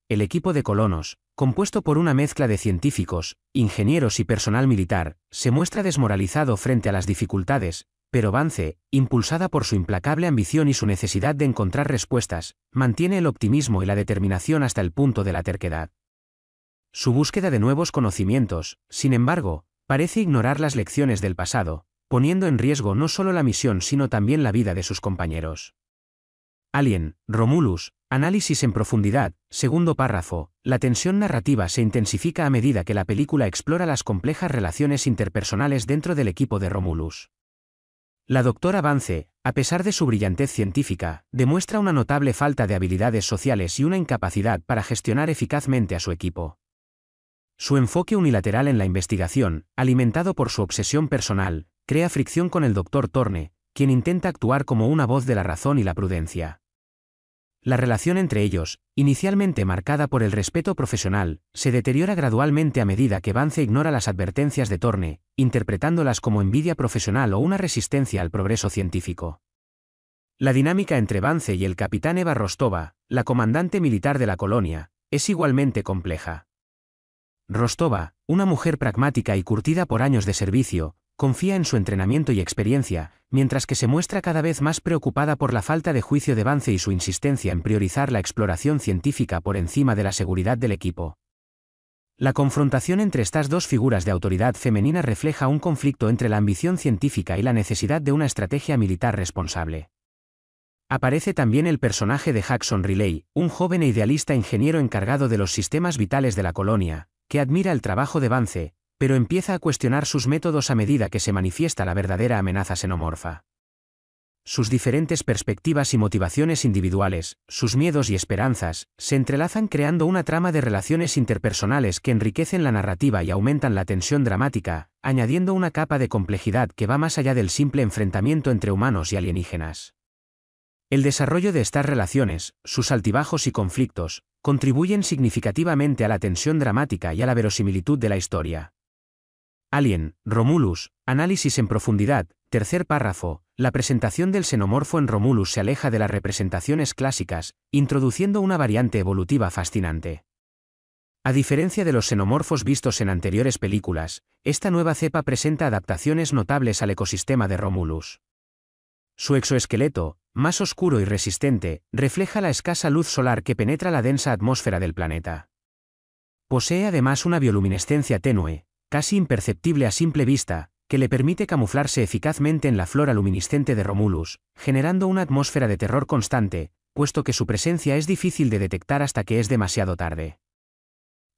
El equipo de colonos, compuesto por una mezcla de científicos, ingenieros y personal militar, se muestra desmoralizado frente a las dificultades, pero Vance, impulsada por su implacable ambición y su necesidad de encontrar respuestas, mantiene el optimismo y la determinación hasta el punto de la terquedad. Su búsqueda de nuevos conocimientos, sin embargo, parece ignorar las lecciones del pasado, poniendo en riesgo no solo la misión sino también la vida de sus compañeros. Alien, Romulus, análisis en profundidad, segundo párrafo. La tensión narrativa se intensifica a medida que la película explora las complejas relaciones interpersonales dentro del equipo de Romulus. La doctora Vance, a pesar de su brillantez científica, demuestra una notable falta de habilidades sociales y una incapacidad para gestionar eficazmente a su equipo. Su enfoque unilateral en la investigación, alimentado por su obsesión personal, crea fricción con el Dr. Torne, quien intenta actuar como una voz de la razón y la prudencia. La relación entre ellos, inicialmente marcada por el respeto profesional, se deteriora gradualmente a medida que Vance ignora las advertencias de Torne, interpretándolas como envidia profesional o una resistencia al progreso científico. La dinámica entre Vance y el capitán Eva Rostova, la comandante militar de la colonia, es igualmente compleja. Rostova, una mujer pragmática y curtida por años de servicio, confía en su entrenamiento y experiencia, mientras que se muestra cada vez más preocupada por la falta de juicio de Vance y su insistencia en priorizar la exploración científica por encima de la seguridad del equipo. La confrontación entre estas dos figuras de autoridad femenina refleja un conflicto entre la ambición científica y la necesidad de una estrategia militar responsable. Aparece también el personaje de Jackson Riley, un joven e idealista ingeniero encargado de los sistemas vitales de la colonia, que admira el trabajo de Vance, pero empieza a cuestionar sus métodos a medida que se manifiesta la verdadera amenaza xenomorfa. Sus diferentes perspectivas y motivaciones individuales, sus miedos y esperanzas, se entrelazan creando una trama de relaciones interpersonales que enriquecen la narrativa y aumentan la tensión dramática, añadiendo una capa de complejidad que va más allá del simple enfrentamiento entre humanos y alienígenas. El desarrollo de estas relaciones, sus altibajos y conflictos, contribuyen significativamente a la tensión dramática y a la verosimilitud de la historia. Alien, Romulus, análisis en profundidad, tercer párrafo. La presentación del xenomorfo en Romulus se aleja de las representaciones clásicas, introduciendo una variante evolutiva fascinante. A diferencia de los xenomorfos vistos en anteriores películas, esta nueva cepa presenta adaptaciones notables al ecosistema de Romulus. Su exoesqueleto, más oscuro y resistente, refleja la escasa luz solar que penetra la densa atmósfera del planeta. Posee además una bioluminescencia tenue, casi imperceptible a simple vista, que le permite camuflarse eficazmente en la flora luminiscente de Romulus, generando una atmósfera de terror constante, puesto que su presencia es difícil de detectar hasta que es demasiado tarde.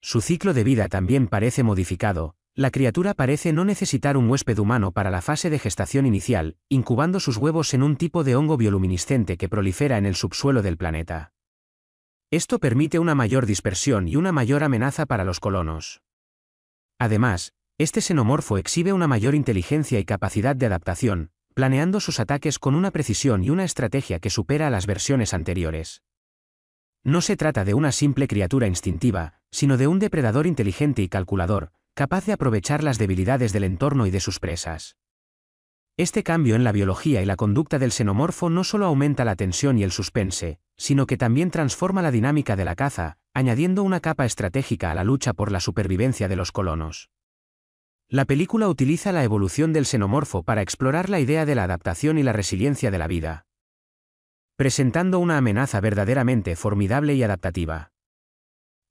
Su ciclo de vida también parece modificado, La criatura parece no necesitar un huésped humano para la fase de gestación inicial, incubando sus huevos en un tipo de hongo bioluminiscente que prolifera en el subsuelo del planeta. Esto permite una mayor dispersión y una mayor amenaza para los colonos. Además, este xenomorfo exhibe una mayor inteligencia y capacidad de adaptación, planeando sus ataques con una precisión y una estrategia que supera a las versiones anteriores. No se trata de una simple criatura instintiva, sino de un depredador inteligente y calculador, capaz de aprovechar las debilidades del entorno y de sus presas. Este cambio en la biología y la conducta del xenomorfo no solo aumenta la tensión y el suspense, sino que también transforma la dinámica de la caza, añadiendo una capa estratégica a la lucha por la supervivencia de los colonos. La película utiliza la evolución del xenomorfo para explorar la idea de la adaptación y la resiliencia de la vida, presentando una amenaza verdaderamente formidable y adaptativa.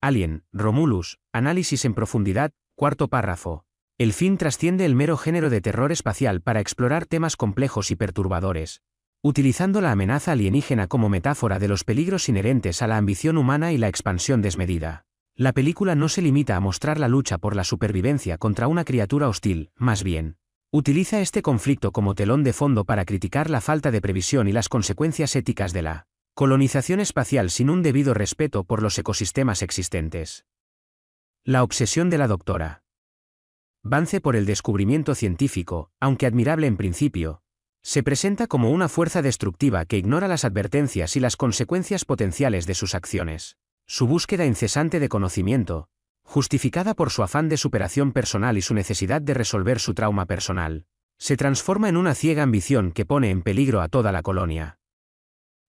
Alien, Romulus, análisis en profundidad, cuarto párrafo. El film trasciende el mero género de terror espacial para explorar temas complejos y perturbadores, utilizando la amenaza alienígena como metáfora de los peligros inherentes a la ambición humana y la expansión desmedida. La película no se limita a mostrar la lucha por la supervivencia contra una criatura hostil, más bien, utiliza este conflicto como telón de fondo para criticar la falta de previsión y las consecuencias éticas de la colonización espacial sin un debido respeto por los ecosistemas existentes. La obsesión de la doctora Vance por el descubrimiento científico, aunque admirable en principio, se presenta como una fuerza destructiva que ignora las advertencias y las consecuencias potenciales de sus acciones. Su búsqueda incesante de conocimiento, justificada por su afán de superación personal y su necesidad de resolver su trauma personal, se transforma en una ciega ambición que pone en peligro a toda la colonia.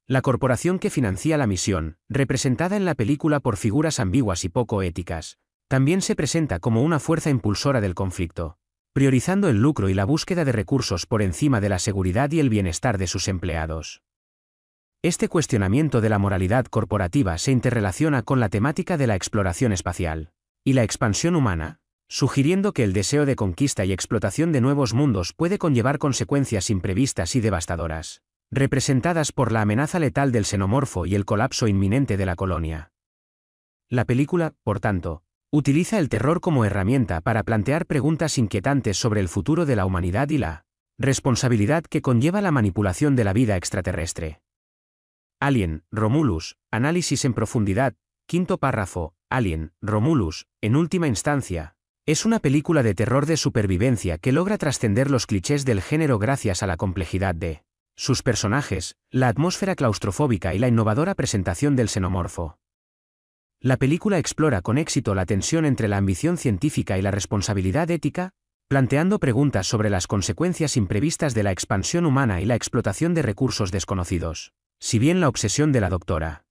La corporación que financia la misión, representada en la película por figuras ambiguas y poco éticas, también se presenta como una fuerza impulsora del conflicto, priorizando el lucro y la búsqueda de recursos por encima de la seguridad y el bienestar de sus empleados. Este cuestionamiento de la moralidad corporativa se interrelaciona con la temática de la exploración espacial y la expansión humana, sugiriendo que el deseo de conquista y explotación de nuevos mundos puede conllevar consecuencias imprevistas y devastadoras, representadas por la amenaza letal del xenomorfo y el colapso inminente de la colonia. La película, por tanto, utiliza el terror como herramienta para plantear preguntas inquietantes sobre el futuro de la humanidad y la responsabilidad que conlleva la manipulación de la vida extraterrestre. Alien, Romulus, análisis en profundidad, quinto párrafo. Alien, Romulus, en última instancia, es una película de terror de supervivencia que logra trascender los clichés del género gracias a la complejidad de sus personajes, la atmósfera claustrofóbica y la innovadora presentación del xenomorfo. La película explora con éxito la tensión entre la ambición científica y la responsabilidad ética, planteando preguntas sobre las consecuencias imprevistas de la expansión humana y la explotación de recursos desconocidos. Si bien la obsesión de la doctora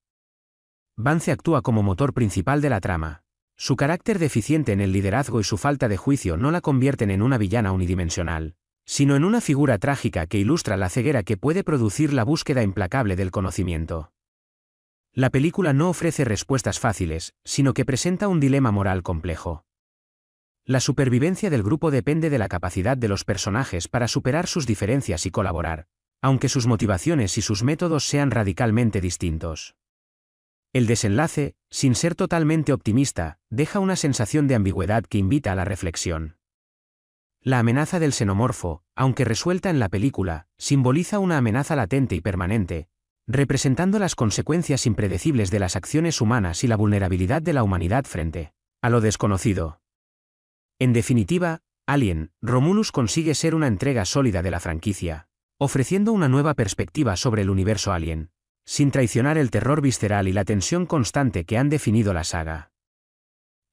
Vance actúa como motor principal de la trama, su carácter deficiente en el liderazgo y su falta de juicio no la convierten en una villana unidimensional, sino en una figura trágica que ilustra la ceguera que puede producir la búsqueda implacable del conocimiento. La película no ofrece respuestas fáciles, sino que presenta un dilema moral complejo. La supervivencia del grupo depende de la capacidad de los personajes para superar sus diferencias y colaborar, aunque sus motivaciones y sus métodos sean radicalmente distintos. El desenlace, sin ser totalmente optimista, deja una sensación de ambigüedad que invita a la reflexión. La amenaza del xenomorfo, aunque resuelta en la película, simboliza una amenaza latente y permanente, representando las consecuencias impredecibles de las acciones humanas y la vulnerabilidad de la humanidad frente a lo desconocido. En definitiva, Alien, Romulus consigue ser una entrega sólida de la franquicia, ofreciendo una nueva perspectiva sobre el universo Alien, sin traicionar el terror visceral y la tensión constante que han definido la saga.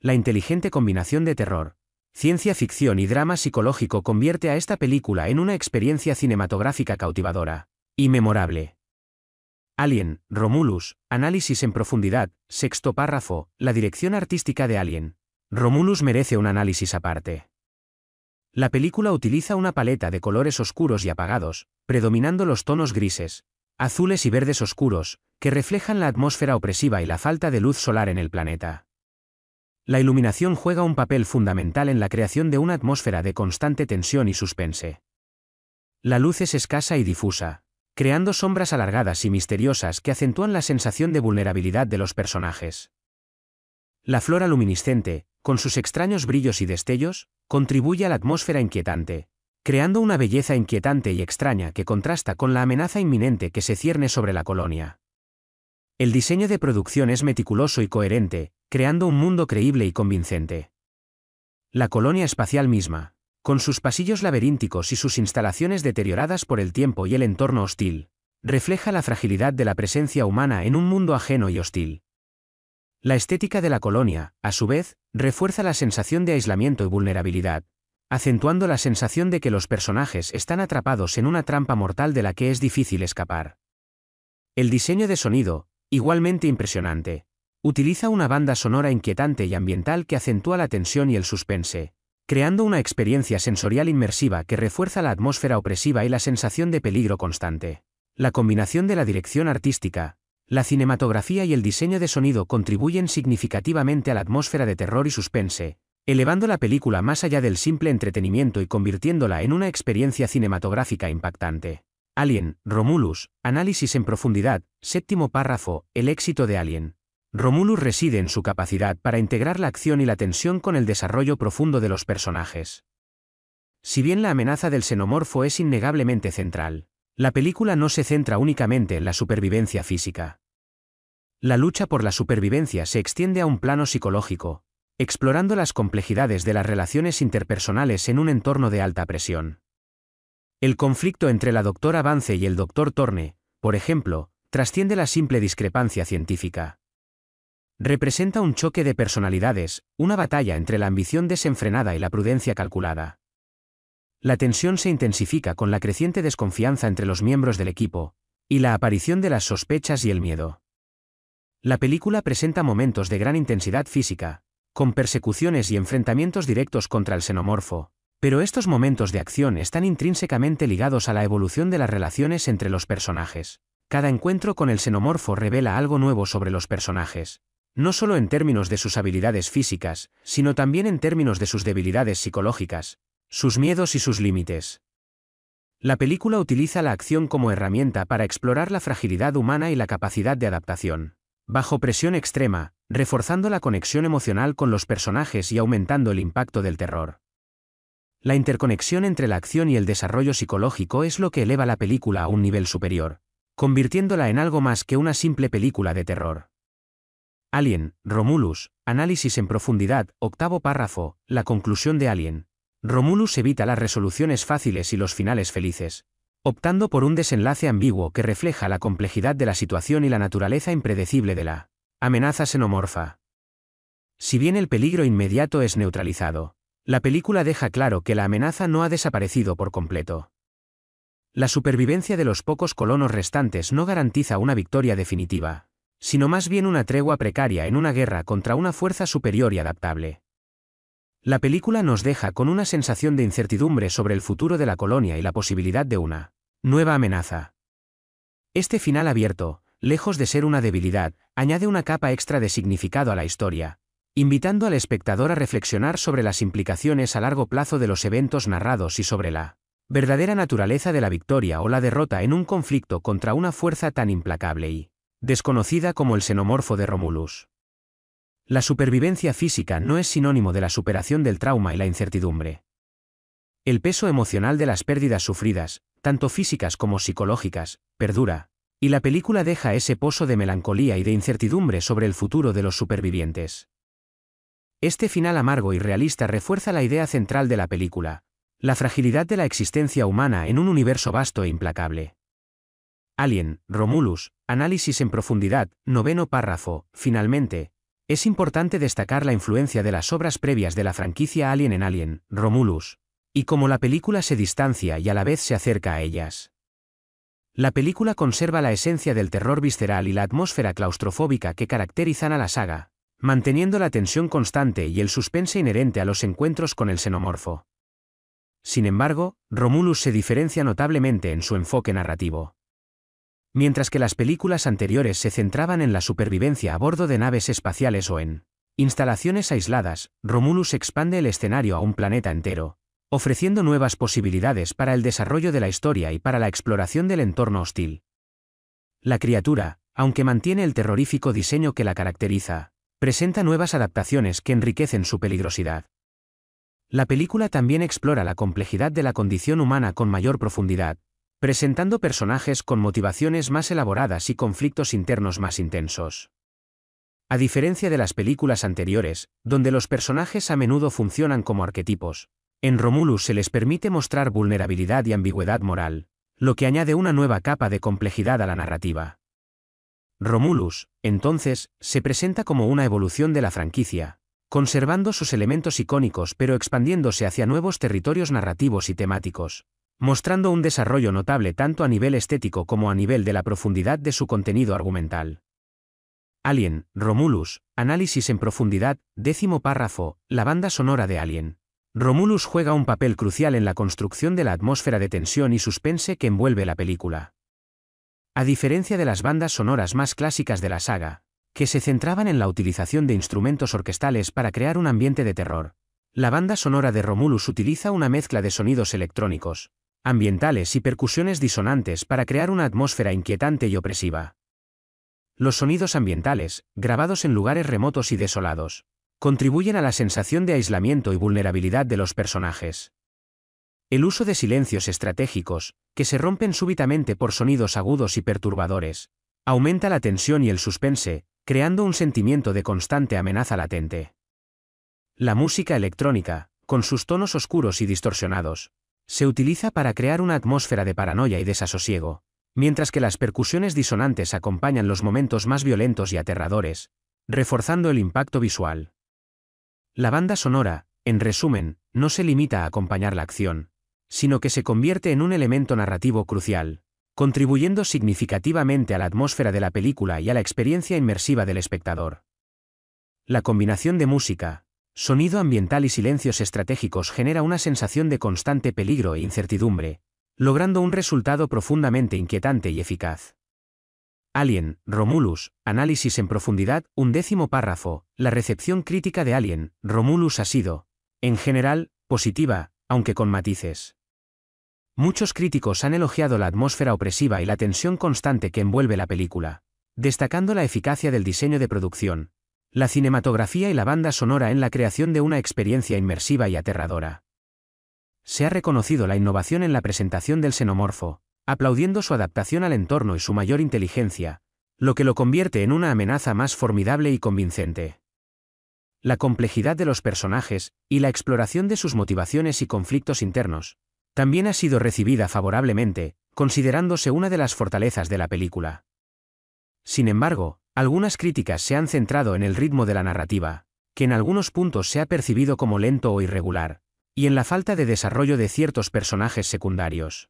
La inteligente combinación de terror, ciencia ficción y drama psicológico convierte a esta película en una experiencia cinematográfica cautivadora y memorable. Alien, Romulus, análisis en profundidad, sexto párrafo. La dirección artística de Alien, Romulus merece un análisis aparte. La película utiliza una paleta de colores oscuros y apagados, predominando los tonos grises, azules y verdes oscuros, que reflejan la atmósfera opresiva y la falta de luz solar en el planeta. La iluminación juega un papel fundamental en la creación de una atmósfera de constante tensión y suspense. La luz es escasa y difusa, creando sombras alargadas y misteriosas que acentúan la sensación de vulnerabilidad de los personajes. La flora luminiscente, con sus extraños brillos y destellos, contribuye a la atmósfera inquietante, creando una belleza inquietante y extraña que contrasta con la amenaza inminente que se cierne sobre la colonia. El diseño de producción es meticuloso y coherente, creando un mundo creíble y convincente. La colonia espacial misma, con sus pasillos laberínticos y sus instalaciones deterioradas por el tiempo y el entorno hostil, refleja la fragilidad de la presencia humana en un mundo ajeno y hostil. La estética de la colonia, a su vez, refuerza la sensación de aislamiento y vulnerabilidad, acentuando la sensación de que los personajes están atrapados en una trampa mortal de la que es difícil escapar. El diseño de sonido, igualmente impresionante, utiliza una banda sonora inquietante y ambiental que acentúa la tensión y el suspense, creando una experiencia sensorial inmersiva que refuerza la atmósfera opresiva y la sensación de peligro constante. La combinación de la dirección artística, la cinematografía y el diseño de sonido contribuyen significativamente a la atmósfera de terror y suspense, elevando la película más allá del simple entretenimiento y convirtiéndola en una experiencia cinematográfica impactante. Alien, Romulus, análisis en profundidad, séptimo párrafo, el éxito de Alien. Romulus reside en su capacidad para integrar la acción y la tensión con el desarrollo profundo de los personajes. Si bien la amenaza del xenomorfo es innegablemente central, la película no se centra únicamente en la supervivencia física. La lucha por la supervivencia se extiende a un plano psicológico, explorando las complejidades de las relaciones interpersonales en un entorno de alta presión. El conflicto entre la doctora Vance y el doctor Thorne, por ejemplo, trasciende la simple discrepancia científica. Representa un choque de personalidades, una batalla entre la ambición desenfrenada y la prudencia calculada. La tensión se intensifica con la creciente desconfianza entre los miembros del equipo, y la aparición de las sospechas y el miedo. La película presenta momentos de gran intensidad física, con persecuciones y enfrentamientos directos contra el xenomorfo, pero estos momentos de acción están intrínsecamente ligados a la evolución de las relaciones entre los personajes. Cada encuentro con el xenomorfo revela algo nuevo sobre los personajes, no solo en términos de sus habilidades físicas, sino también en términos de sus debilidades psicológicas, sus miedos y sus límites. La película utiliza la acción como herramienta para explorar la fragilidad humana y la capacidad de adaptación, bajo presión extrema, reforzando la conexión emocional con los personajes y aumentando el impacto del terror. La interconexión entre la acción y el desarrollo psicológico es lo que eleva la película a un nivel superior, convirtiéndola en algo más que una simple película de terror. Alien, Romulus, análisis en profundidad, octavo párrafo, la conclusión de Alien. Romulus evita las resoluciones fáciles y los finales felices, optando por un desenlace ambiguo que refleja la complejidad de la situación y la naturaleza impredecible de la amenaza xenomorfa. Si bien el peligro inmediato es neutralizado, la película deja claro que la amenaza no ha desaparecido por completo. La supervivencia de los pocos colonos restantes no garantiza una victoria definitiva, sino más bien una tregua precaria en una guerra contra una fuerza superior y adaptable. La película nos deja con una sensación de incertidumbre sobre el futuro de la colonia y la posibilidad de una nueva amenaza. Este final abierto, lejos de ser una debilidad, añade una capa extra de significado a la historia, invitando al espectador a reflexionar sobre las implicaciones a largo plazo de los eventos narrados y sobre la verdadera naturaleza de la victoria o la derrota en un conflicto contra una fuerza tan implacable y desconocida como el xenomorfo de Romulus. La supervivencia física no es sinónimo de la superación del trauma y la incertidumbre. El peso emocional de las pérdidas sufridas, tanto físicas como psicológicas, perdura, y la película deja ese pozo de melancolía y de incertidumbre sobre el futuro de los supervivientes. Este final amargo y realista refuerza la idea central de la película, la fragilidad de la existencia humana en un universo vasto e implacable. Alien, Romulus, análisis en profundidad, noveno párrafo, finalmente, es importante destacar la influencia de las obras previas de la franquicia Alien en Alien, Romulus, y cómo la película se distancia y a la vez se acerca a ellas. La película conserva la esencia del terror visceral y la atmósfera claustrofóbica que caracterizan a la saga, manteniendo la tensión constante y el suspense inherente a los encuentros con el xenomorfo. Sin embargo, Romulus se diferencia notablemente en su enfoque narrativo. Mientras que las películas anteriores se centraban en la supervivencia a bordo de naves espaciales o en instalaciones aisladas, Romulus expande el escenario a un planeta entero, ofreciendo nuevas posibilidades para el desarrollo de la historia y para la exploración del entorno hostil. La criatura, aunque mantiene el terrorífico diseño que la caracteriza, presenta nuevas adaptaciones que enriquecen su peligrosidad. La película también explora la complejidad de la condición humana con mayor profundidad, presentando personajes con motivaciones más elaboradas y conflictos internos más intensos. A diferencia de las películas anteriores, donde los personajes a menudo funcionan como arquetipos, en Romulus se les permite mostrar vulnerabilidad y ambigüedad moral, lo que añade una nueva capa de complejidad a la narrativa. Romulus, entonces, se presenta como una evolución de la franquicia, conservando sus elementos icónicos pero expandiéndose hacia nuevos territorios narrativos y temáticos, mostrando un desarrollo notable tanto a nivel estético como a nivel de la profundidad de su contenido argumental. Alien, Romulus, análisis en profundidad, 10º párrafo, la banda sonora de Alien. Romulus juega un papel crucial en la construcción de la atmósfera de tensión y suspense que envuelve la película. A diferencia de las bandas sonoras más clásicas de la saga, que se centraban en la utilización de instrumentos orquestales para crear un ambiente de terror, la banda sonora de Romulus utiliza una mezcla de sonidos electrónicos, ambientales y percusiones disonantes para crear una atmósfera inquietante y opresiva. Los sonidos ambientales, grabados en lugares remotos y desolados, contribuyen a la sensación de aislamiento y vulnerabilidad de los personajes. El uso de silencios estratégicos, que se rompen súbitamente por sonidos agudos y perturbadores, aumenta la tensión y el suspense, creando un sentimiento de constante amenaza latente. La música electrónica, con sus tonos oscuros y distorsionados, se utiliza para crear una atmósfera de paranoia y desasosiego, mientras que las percusiones disonantes acompañan los momentos más violentos y aterradores, reforzando el impacto visual. La banda sonora, en resumen, no se limita a acompañar la acción, sino que se convierte en un elemento narrativo crucial, contribuyendo significativamente a la atmósfera de la película y a la experiencia inmersiva del espectador. La combinación de música, sonido ambiental y silencios estratégicos genera una sensación de constante peligro e incertidumbre, logrando un resultado profundamente inquietante y eficaz. Alien, Romulus, análisis en profundidad, 11º párrafo, la recepción crítica de Alien, Romulus ha sido, en general, positiva, aunque con matices. Muchos críticos han elogiado la atmósfera opresiva y la tensión constante que envuelve la película, destacando la eficacia del diseño de producción, la cinematografía y la banda sonora en la creación de una experiencia inmersiva y aterradora. Se ha reconocido la innovación en la presentación del xenomorfo, aplaudiendo su adaptación al entorno y su mayor inteligencia, lo que lo convierte en una amenaza más formidable y convincente. La complejidad de los personajes, y la exploración de sus motivaciones y conflictos internos, también ha sido recibida favorablemente, considerándose una de las fortalezas de la película. Sin embargo, algunas críticas se han centrado en el ritmo de la narrativa, que en algunos puntos se ha percibido como lento o irregular, y en la falta de desarrollo de ciertos personajes secundarios.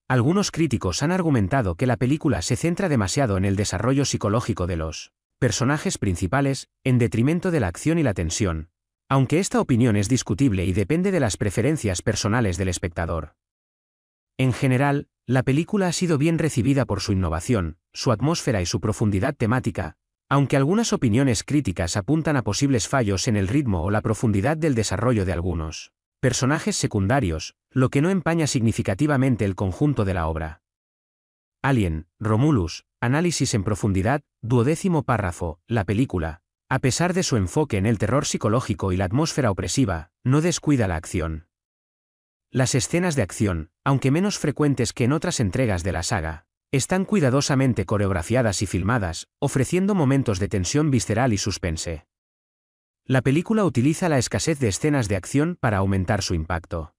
Algunos críticos han argumentado que la película se centra demasiado en el desarrollo psicológico de los personajes principales, en detrimento de la acción y la tensión, aunque esta opinión es discutible y depende de las preferencias personales del espectador. En general, la película ha sido bien recibida por su innovación, su atmósfera y su profundidad temática, aunque algunas opiniones críticas apuntan a posibles fallos en el ritmo o la profundidad del desarrollo de algunos personajes secundarios, lo que no empaña significativamente el conjunto de la obra. Alien, Romulus, análisis en profundidad, 12º párrafo, la película, a pesar de su enfoque en el terror psicológico y la atmósfera opresiva, no descuida la acción. Las escenas de acción, aunque menos frecuentes que en otras entregas de la saga, están cuidadosamente coreografiadas y filmadas, ofreciendo momentos de tensión visceral y suspense. La película utiliza la escasez de escenas de acción para aumentar su impacto.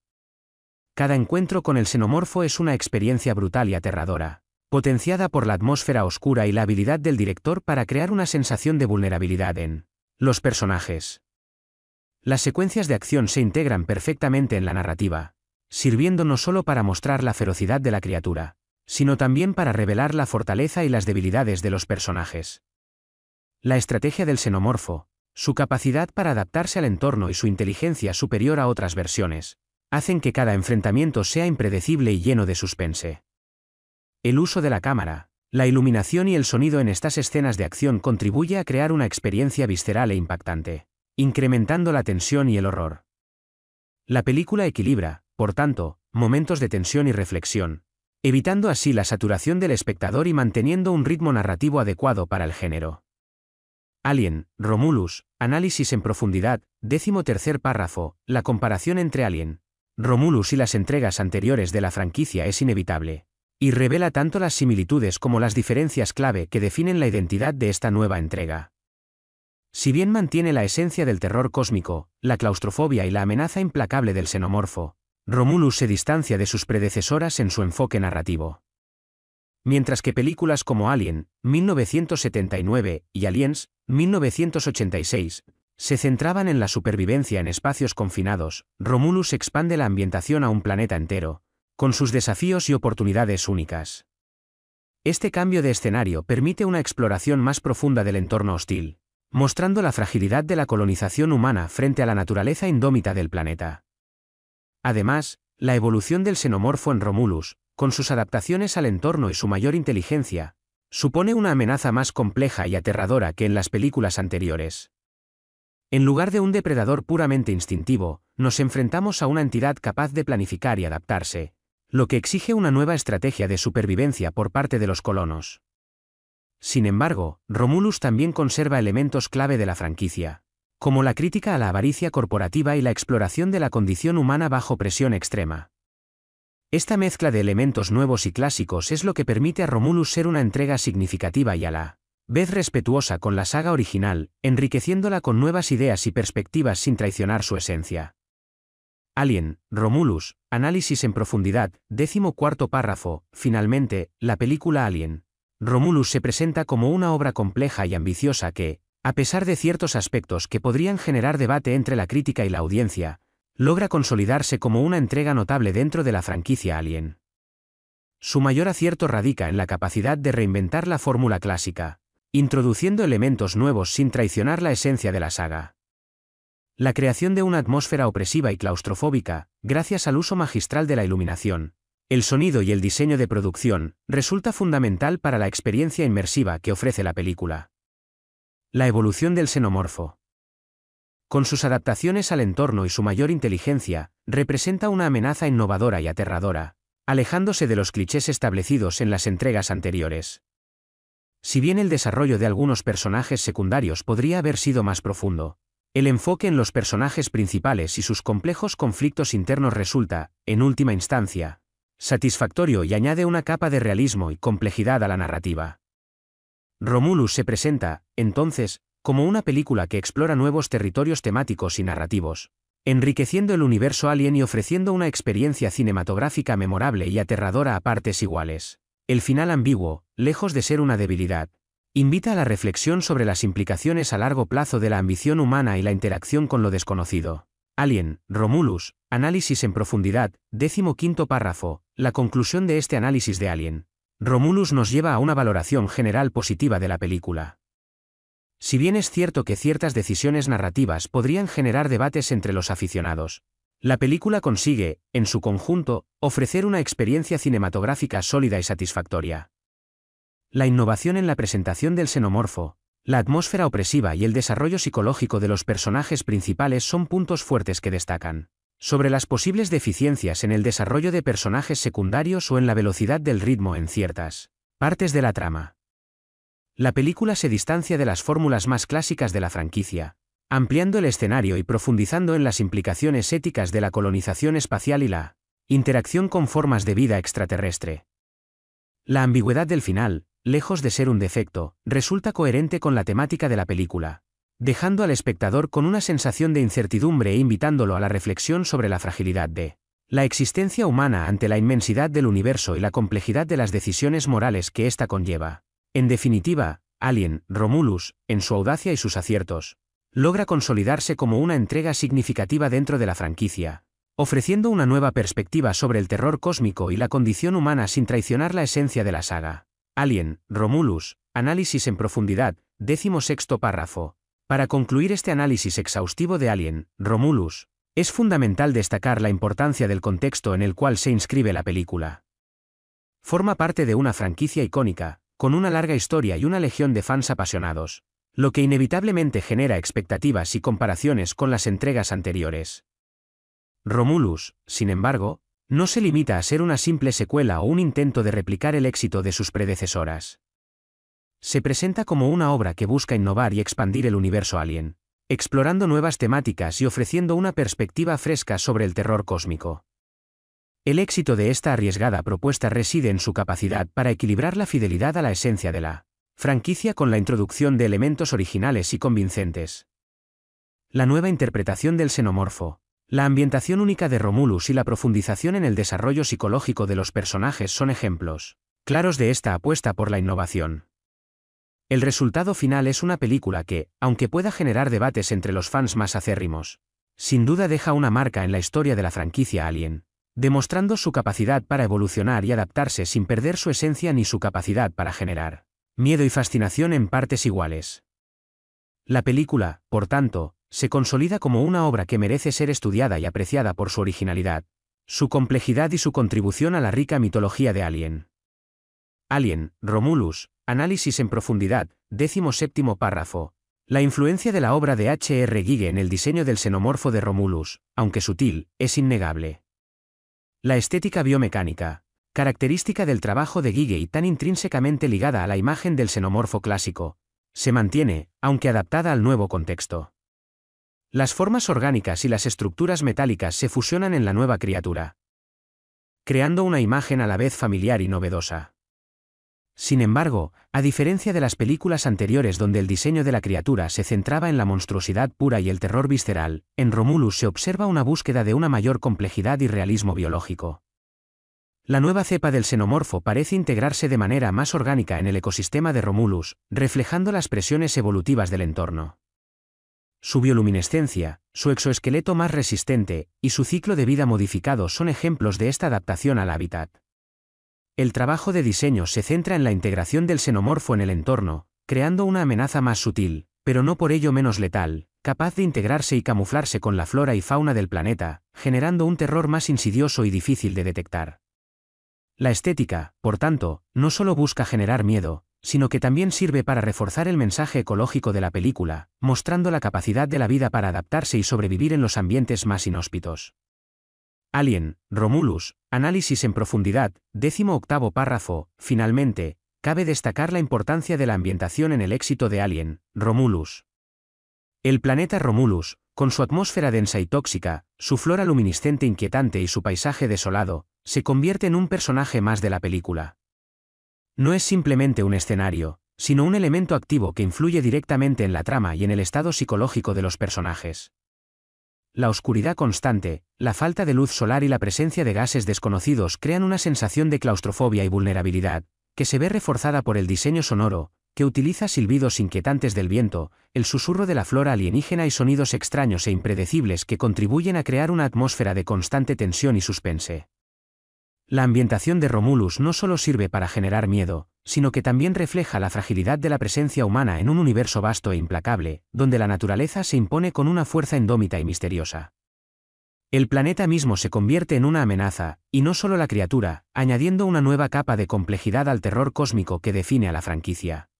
Cada encuentro con el xenomorfo es una experiencia brutal y aterradora, potenciada por la atmósfera oscura y la habilidad del director para crear una sensación de vulnerabilidad en los personajes. Las secuencias de acción se integran perfectamente en la narrativa, sirviendo no solo para mostrar la ferocidad de la criatura, sino también para revelar la fortaleza y las debilidades de los personajes. La estrategia del xenomorfo, su capacidad para adaptarse al entorno y su inteligencia superior a otras versiones, hacen que cada enfrentamiento sea impredecible y lleno de suspense. El uso de la cámara, la iluminación y el sonido en estas escenas de acción contribuye a crear una experiencia visceral e impactante, incrementando la tensión y el horror. La película equilibra, por tanto, momentos de tensión y reflexión, evitando así la saturación del espectador y manteniendo un ritmo narrativo adecuado para el género. Alien, Romulus, análisis en profundidad, 13º párrafo, la comparación entre Alien, Romulus y las entregas anteriores de la franquicia es inevitable, y revela tanto las similitudes como las diferencias clave que definen la identidad de esta nueva entrega. Si bien mantiene la esencia del terror cósmico, la claustrofobia y la amenaza implacable del xenomorfo, Romulus se distancia de sus predecesoras en su enfoque narrativo. Mientras que películas como Alien, 1979, y Aliens, 1986, se centraban en la supervivencia en espacios confinados, Romulus expande la ambientación a un planeta entero, con sus desafíos y oportunidades únicas. Este cambio de escenario permite una exploración más profunda del entorno hostil, mostrando la fragilidad de la colonización humana frente a la naturaleza indómita del planeta. Además, la evolución del xenomorfo en Romulus, con sus adaptaciones al entorno y su mayor inteligencia, supone una amenaza más compleja y aterradora que en las películas anteriores. En lugar de un depredador puramente instintivo, nos enfrentamos a una entidad capaz de planificar y adaptarse, lo que exige una nueva estrategia de supervivencia por parte de los colonos. Sin embargo, Romulus también conserva elementos clave de la franquicia, como la crítica a la avaricia corporativa y la exploración de la condición humana bajo presión extrema. Esta mezcla de elementos nuevos y clásicos es lo que permite a Romulus ser una entrega significativa y a la vez respetuosa con la saga original, enriqueciéndola con nuevas ideas y perspectivas sin traicionar su esencia. Alien, Romulus, análisis en profundidad, 14º párrafo, finalmente, la película Alien, Romulus se presenta como una obra compleja y ambiciosa que, a pesar de ciertos aspectos que podrían generar debate entre la crítica y la audiencia, logra consolidarse como una entrega notable dentro de la franquicia Alien. Su mayor acierto radica en la capacidad de reinventar la fórmula clásica, introduciendo elementos nuevos sin traicionar la esencia de la saga. La creación de una atmósfera opresiva y claustrofóbica, gracias al uso magistral de la iluminación, el sonido y el diseño de producción, resulta fundamental para la experiencia inmersiva que ofrece la película. La evolución del xenomorfo. Con sus adaptaciones al entorno y su mayor inteligencia, representa una amenaza innovadora y aterradora, alejándose de los clichés establecidos en las entregas anteriores. Si bien el desarrollo de algunos personajes secundarios podría haber sido más profundo, el enfoque en los personajes principales y sus complejos conflictos internos resulta, en última instancia, satisfactorio y añade una capa de realismo y complejidad a la narrativa. Romulus se presenta, entonces, como una película que explora nuevos territorios temáticos y narrativos, enriqueciendo el universo Alien y ofreciendo una experiencia cinematográfica memorable y aterradora a partes iguales. El final ambiguo, lejos de ser una debilidad, invita a la reflexión sobre las implicaciones a largo plazo de la ambición humana y la interacción con lo desconocido. Alien, Romulus, análisis en profundidad, 15º párrafo, la conclusión de este análisis de Alien, Romulus nos lleva a una valoración general positiva de la película. Si bien es cierto que ciertas decisiones narrativas podrían generar debates entre los aficionados, la película consigue, en su conjunto, ofrecer una experiencia cinematográfica sólida y satisfactoria. La innovación en la presentación del xenomorfo, la atmósfera opresiva y el desarrollo psicológico de los personajes principales son puntos fuertes que destacan sobre las posibles deficiencias en el desarrollo de personajes secundarios o en la velocidad del ritmo en ciertas partes de la trama. La película se distancia de las fórmulas más clásicas de la franquicia, ampliando el escenario y profundizando en las implicaciones éticas de la colonización espacial y la interacción con formas de vida extraterrestre. La ambigüedad del final, lejos de ser un defecto, resulta coherente con la temática de la película, dejando al espectador con una sensación de incertidumbre e invitándolo a la reflexión sobre la fragilidad de la existencia humana ante la inmensidad del universo y la complejidad de las decisiones morales que ésta conlleva. En definitiva, Alien, Romulus, en su audacia y sus aciertos, logra consolidarse como una entrega significativa dentro de la franquicia, ofreciendo una nueva perspectiva sobre el terror cósmico y la condición humana sin traicionar la esencia de la saga. Alien, Romulus, análisis en profundidad, 16º párrafo. Para concluir este análisis exhaustivo de Alien, Romulus, es fundamental destacar la importancia del contexto en el cual se inscribe la película. Forma parte de una franquicia icónica, con una larga historia y una legión de fans apasionados, lo que inevitablemente genera expectativas y comparaciones con las entregas anteriores. Romulus, sin embargo, no se limita a ser una simple secuela o un intento de replicar el éxito de sus predecesoras. se presenta como una obra que busca innovar y expandir el universo Alien, explorando nuevas temáticas y ofreciendo una perspectiva fresca sobre el terror cósmico. El éxito de esta arriesgada propuesta reside en su capacidad para equilibrar la fidelidad a la esencia de la franquicia con la introducción de elementos originales y convincentes. La nueva interpretación del xenomorfo, la ambientación única de Romulus y la profundización en el desarrollo psicológico de los personajes son ejemplos claros de esta apuesta por la innovación. El resultado final es una película que, aunque pueda generar debates entre los fans más acérrimos, sin duda deja una marca en la historia de la franquicia Alien, demostrando su capacidad para evolucionar y adaptarse sin perder su esencia ni su capacidad para generar miedo y fascinación en partes iguales. La película, por tanto, se consolida como una obra que merece ser estudiada y apreciada por su originalidad, su complejidad y su contribución a la rica mitología de Alien. Alien, Romulus, análisis en profundidad, 17º párrafo. La influencia de la obra de H.R. Giger en el diseño del xenomorfo de Romulus, aunque sutil, es innegable. La estética biomecánica, característica del trabajo de Giger y tan intrínsecamente ligada a la imagen del xenomorfo clásico, se mantiene, aunque adaptada al nuevo contexto. Las formas orgánicas y las estructuras metálicas se fusionan en la nueva criatura, creando una imagen a la vez familiar y novedosa. Sin embargo, a diferencia de las películas anteriores donde el diseño de la criatura se centraba en la monstruosidad pura y el terror visceral, en Romulus se observa una búsqueda de una mayor complejidad y realismo biológico. La nueva cepa del xenomorfo parece integrarse de manera más orgánica en el ecosistema de Romulus, reflejando las presiones evolutivas del entorno. Su bioluminescencia, su exoesqueleto más resistente, y su ciclo de vida modificado son ejemplos de esta adaptación al hábitat. El trabajo de diseño se centra en la integración del xenomorfo en el entorno, creando una amenaza más sutil, pero no por ello menos letal, capaz de integrarse y camuflarse con la flora y fauna del planeta, generando un terror más insidioso y difícil de detectar. La estética, por tanto, no solo busca generar miedo, sino que también sirve para reforzar el mensaje ecológico de la película, mostrando la capacidad de la vida para adaptarse y sobrevivir en los ambientes más inhóspitos. Alien, Romulus, análisis en profundidad, 18º párrafo. Finalmente, cabe destacar la importancia de la ambientación en el éxito de Alien, Romulus. El planeta Romulus, con su atmósfera densa y tóxica, su flora luminiscente inquietante y su paisaje desolado, se convierte en un personaje más de la película. No es simplemente un escenario, sino un elemento activo que influye directamente en la trama y en el estado psicológico de los personajes. La oscuridad constante, la falta de luz solar y la presencia de gases desconocidos crean una sensación de claustrofobia y vulnerabilidad, que se ve reforzada por el diseño sonoro, que utiliza silbidos inquietantes del viento, el susurro de la flora alienígena y sonidos extraños e impredecibles que contribuyen a crear una atmósfera de constante tensión y suspense. La ambientación de Romulus no solo sirve para generar miedo, sino que también refleja la fragilidad de la presencia humana en un universo vasto e implacable, donde la naturaleza se impone con una fuerza indómita y misteriosa. El planeta mismo se convierte en una amenaza, y no solo la criatura, añadiendo una nueva capa de complejidad al terror cósmico que define a la franquicia.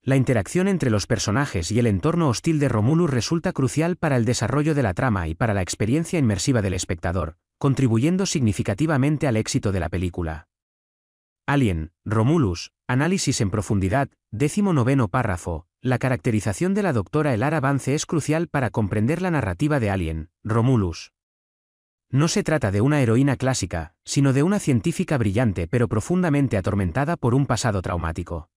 La interacción entre los personajes y el entorno hostil de Romulus resulta crucial para el desarrollo de la trama y para la experiencia inmersiva del espectador, contribuyendo significativamente al éxito de la película. Alien, Romulus, análisis en profundidad, 19º párrafo. La caracterización de la doctora Elara Vance es crucial para comprender la narrativa de Alien, Romulus. No se trata de una heroína clásica, sino de una científica brillante pero profundamente atormentada por un pasado traumático.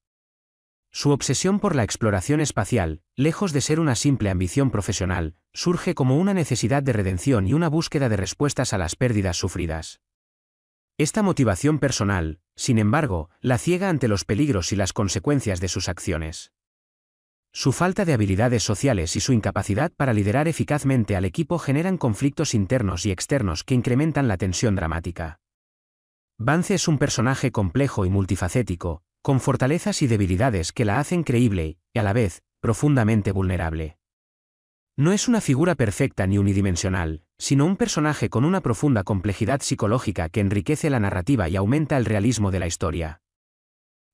Su obsesión por la exploración espacial, lejos de ser una simple ambición profesional, surge como una necesidad de redención y una búsqueda de respuestas a las pérdidas sufridas. Esta motivación personal, sin embargo, la ciega ante los peligros y las consecuencias de sus acciones. Su falta de habilidades sociales y su incapacidad para liderar eficazmente al equipo generan conflictos internos y externos que incrementan la tensión dramática. Vance es un personaje complejo y multifacético, con fortalezas y debilidades que la hacen creíble y, a la vez, profundamente vulnerable. No es una figura perfecta ni unidimensional, sino un personaje con una profunda complejidad psicológica que enriquece la narrativa y aumenta el realismo de la historia.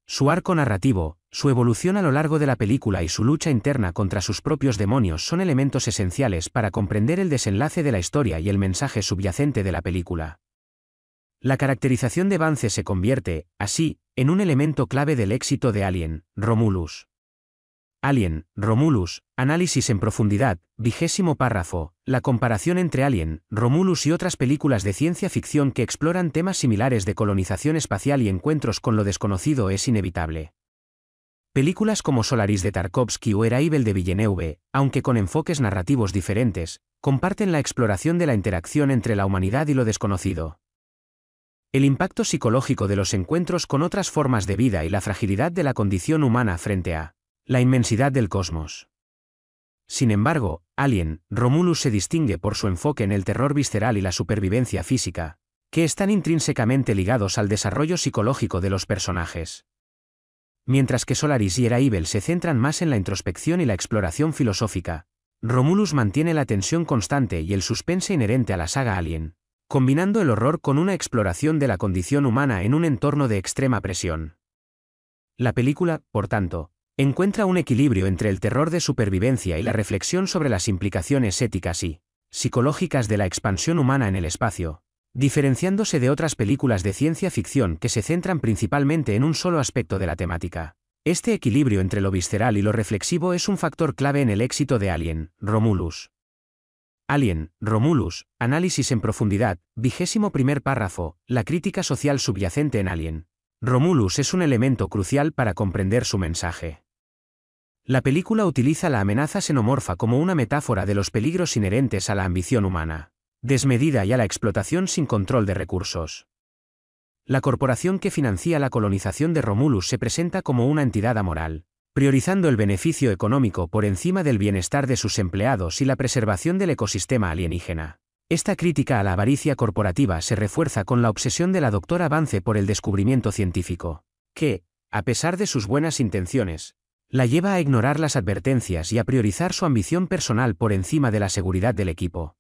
Su arco narrativo, su evolución a lo largo de la película y su lucha interna contra sus propios demonios son elementos esenciales para comprender el desenlace de la historia y el mensaje subyacente de la película. La caracterización de Vance se convierte, así, en un elemento clave del éxito de Alien, Romulus. Alien, Romulus, análisis en profundidad, 20º párrafo, la comparación entre Alien, Romulus y otras películas de ciencia ficción que exploran temas similares de colonización espacial y encuentros con lo desconocido es inevitable. Películas como Solaris de Tarkovsky o Arrival de Villeneuve, aunque con enfoques narrativos diferentes, comparten la exploración de la interacción entre la humanidad y lo desconocido. El impacto psicológico de los encuentros con otras formas de vida y la fragilidad de la condición humana frente a la inmensidad del cosmos. Sin embargo, Alien, Romulus se distingue por su enfoque en el terror visceral y la supervivencia física, que están intrínsecamente ligados al desarrollo psicológico de los personajes. Mientras que Solaris y Arrival se centran más en la introspección y la exploración filosófica, Romulus mantiene la tensión constante y el suspense inherente a la saga Alien, combinando el horror con una exploración de la condición humana en un entorno de extrema presión. La película, por tanto, encuentra un equilibrio entre el terror de supervivencia y la reflexión sobre las implicaciones éticas y psicológicas de la expansión humana en el espacio, diferenciándose de otras películas de ciencia ficción que se centran principalmente en un solo aspecto de la temática. Este equilibrio entre lo visceral y lo reflexivo es un factor clave en el éxito de Alien, Romulus. Alien, Romulus, análisis en profundidad, 21º párrafo, la crítica social subyacente en Alien. Romulus es un elemento crucial para comprender su mensaje. La película utiliza la amenaza xenomorfa como una metáfora de los peligros inherentes a la ambición humana desmedida y a la explotación sin control de recursos. La corporación que financia la colonización de Romulus se presenta como una entidad amoral, priorizando el beneficio económico por encima del bienestar de sus empleados y la preservación del ecosistema alienígena. Esta crítica a la avaricia corporativa se refuerza con la obsesión de la doctora Vance por el descubrimiento científico, que, a pesar de sus buenas intenciones, la lleva a ignorar las advertencias y a priorizar su ambición personal por encima de la seguridad del equipo.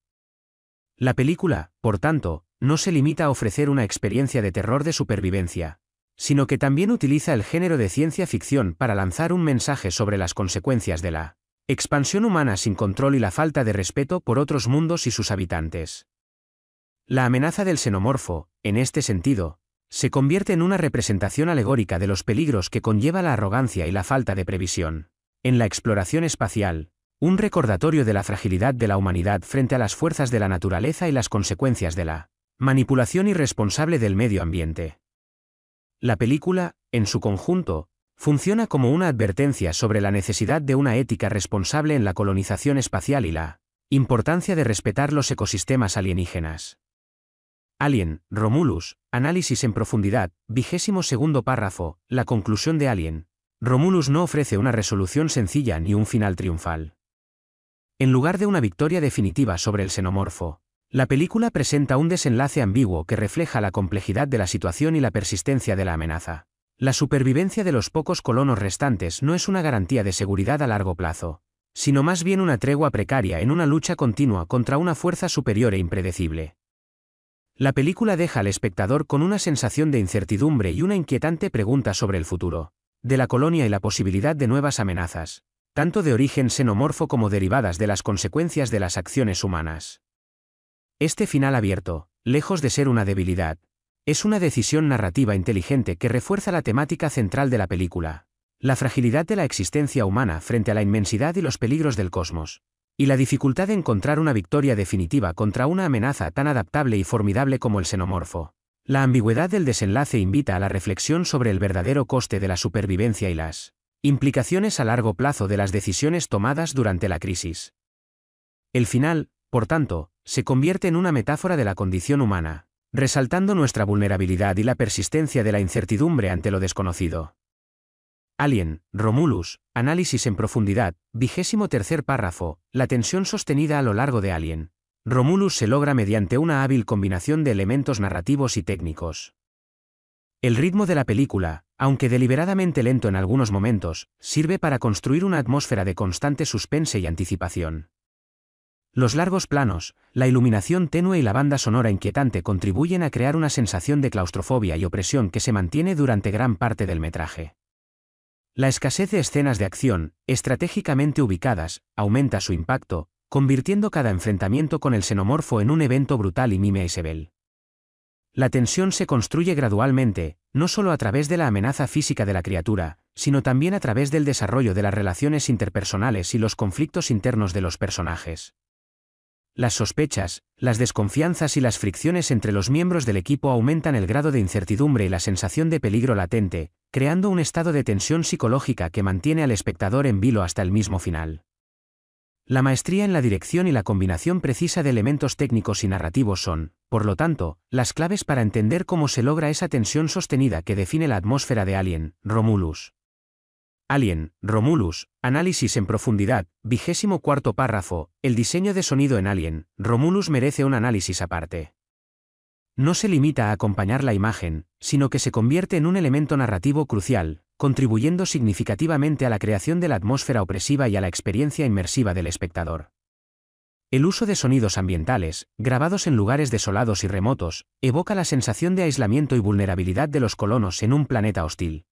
La película, por tanto, no se limita a ofrecer una experiencia de terror de supervivencia, sino que también utiliza el género de ciencia ficción para lanzar un mensaje sobre las consecuencias de la expansión humana sin control y la falta de respeto por otros mundos y sus habitantes. La amenaza del xenomorfo, en este sentido, se convierte en una representación alegórica de los peligros que conlleva la arrogancia y la falta de previsión en la exploración espacial, un recordatorio de la fragilidad de la humanidad frente a las fuerzas de la naturaleza y las consecuencias de la manipulación irresponsable del medio ambiente. La película, en su conjunto, funciona como una advertencia sobre la necesidad de una ética responsable en la colonización espacial y la importancia de respetar los ecosistemas alienígenas. Alien, Romulus, análisis en profundidad, 22º párrafo, la conclusión de Alien. Romulus no ofrece una resolución sencilla ni un final triunfal. En lugar de una victoria definitiva sobre el xenomorfo, la película presenta un desenlace ambiguo que refleja la complejidad de la situación y la persistencia de la amenaza. La supervivencia de los pocos colonos restantes no es una garantía de seguridad a largo plazo, sino más bien una tregua precaria en una lucha continua contra una fuerza superior e impredecible. La película deja al espectador con una sensación de incertidumbre y una inquietante pregunta sobre el futuro de la colonia y la posibilidad de nuevas amenazas, tanto de origen xenomorfo como derivadas de las consecuencias de las acciones humanas. Este final abierto, lejos de ser una debilidad, es una decisión narrativa inteligente que refuerza la temática central de la película, la fragilidad de la existencia humana frente a la inmensidad y los peligros del cosmos, y la dificultad de encontrar una victoria definitiva contra una amenaza tan adaptable y formidable como el xenomorfo. La ambigüedad del desenlace invita a la reflexión sobre el verdadero coste de la supervivencia y las implicaciones a largo plazo de las decisiones tomadas durante la crisis. El final, por tanto, se convierte en una metáfora de la condición humana, resaltando nuestra vulnerabilidad y la persistencia de la incertidumbre ante lo desconocido. Alien, Romulus, análisis en profundidad, 23º párrafo, la tensión sostenida a lo largo de Alien. Romulus se logra mediante una hábil combinación de elementos narrativos y técnicos. El ritmo de la película, aunque deliberadamente lento en algunos momentos, sirve para construir una atmósfera de constante suspense y anticipación. Los largos planos, la iluminación tenue y la banda sonora inquietante contribuyen a crear una sensación de claustrofobia y opresión que se mantiene durante gran parte del metraje. La escasez de escenas de acción, estratégicamente ubicadas, aumenta su impacto, convirtiendo cada enfrentamiento con el xenomorfo en un evento brutal y mime a Isabel. La tensión se construye gradualmente, no solo a través de la amenaza física de la criatura, sino también a través del desarrollo de las relaciones interpersonales y los conflictos internos de los personajes. Las sospechas, las desconfianzas y las fricciones entre los miembros del equipo aumentan el grado de incertidumbre y la sensación de peligro latente, creando un estado de tensión psicológica que mantiene al espectador en vilo hasta el mismo final. La maestría en la dirección y la combinación precisa de elementos técnicos y narrativos son, por lo tanto, las claves para entender cómo se logra esa tensión sostenida que define la atmósfera de Alien, Romulus. Alien, Romulus, análisis en profundidad, 24º párrafo, el diseño de sonido en Alien, Romulus merece un análisis aparte. No se limita a acompañar la imagen, sino que se convierte en un elemento narrativo crucial, contribuyendo significativamente a la creación de la atmósfera opresiva y a la experiencia inmersiva del espectador. El uso de sonidos ambientales, grabados en lugares desolados y remotos, evoca la sensación de aislamiento y vulnerabilidad de los colonos en un planeta hostil.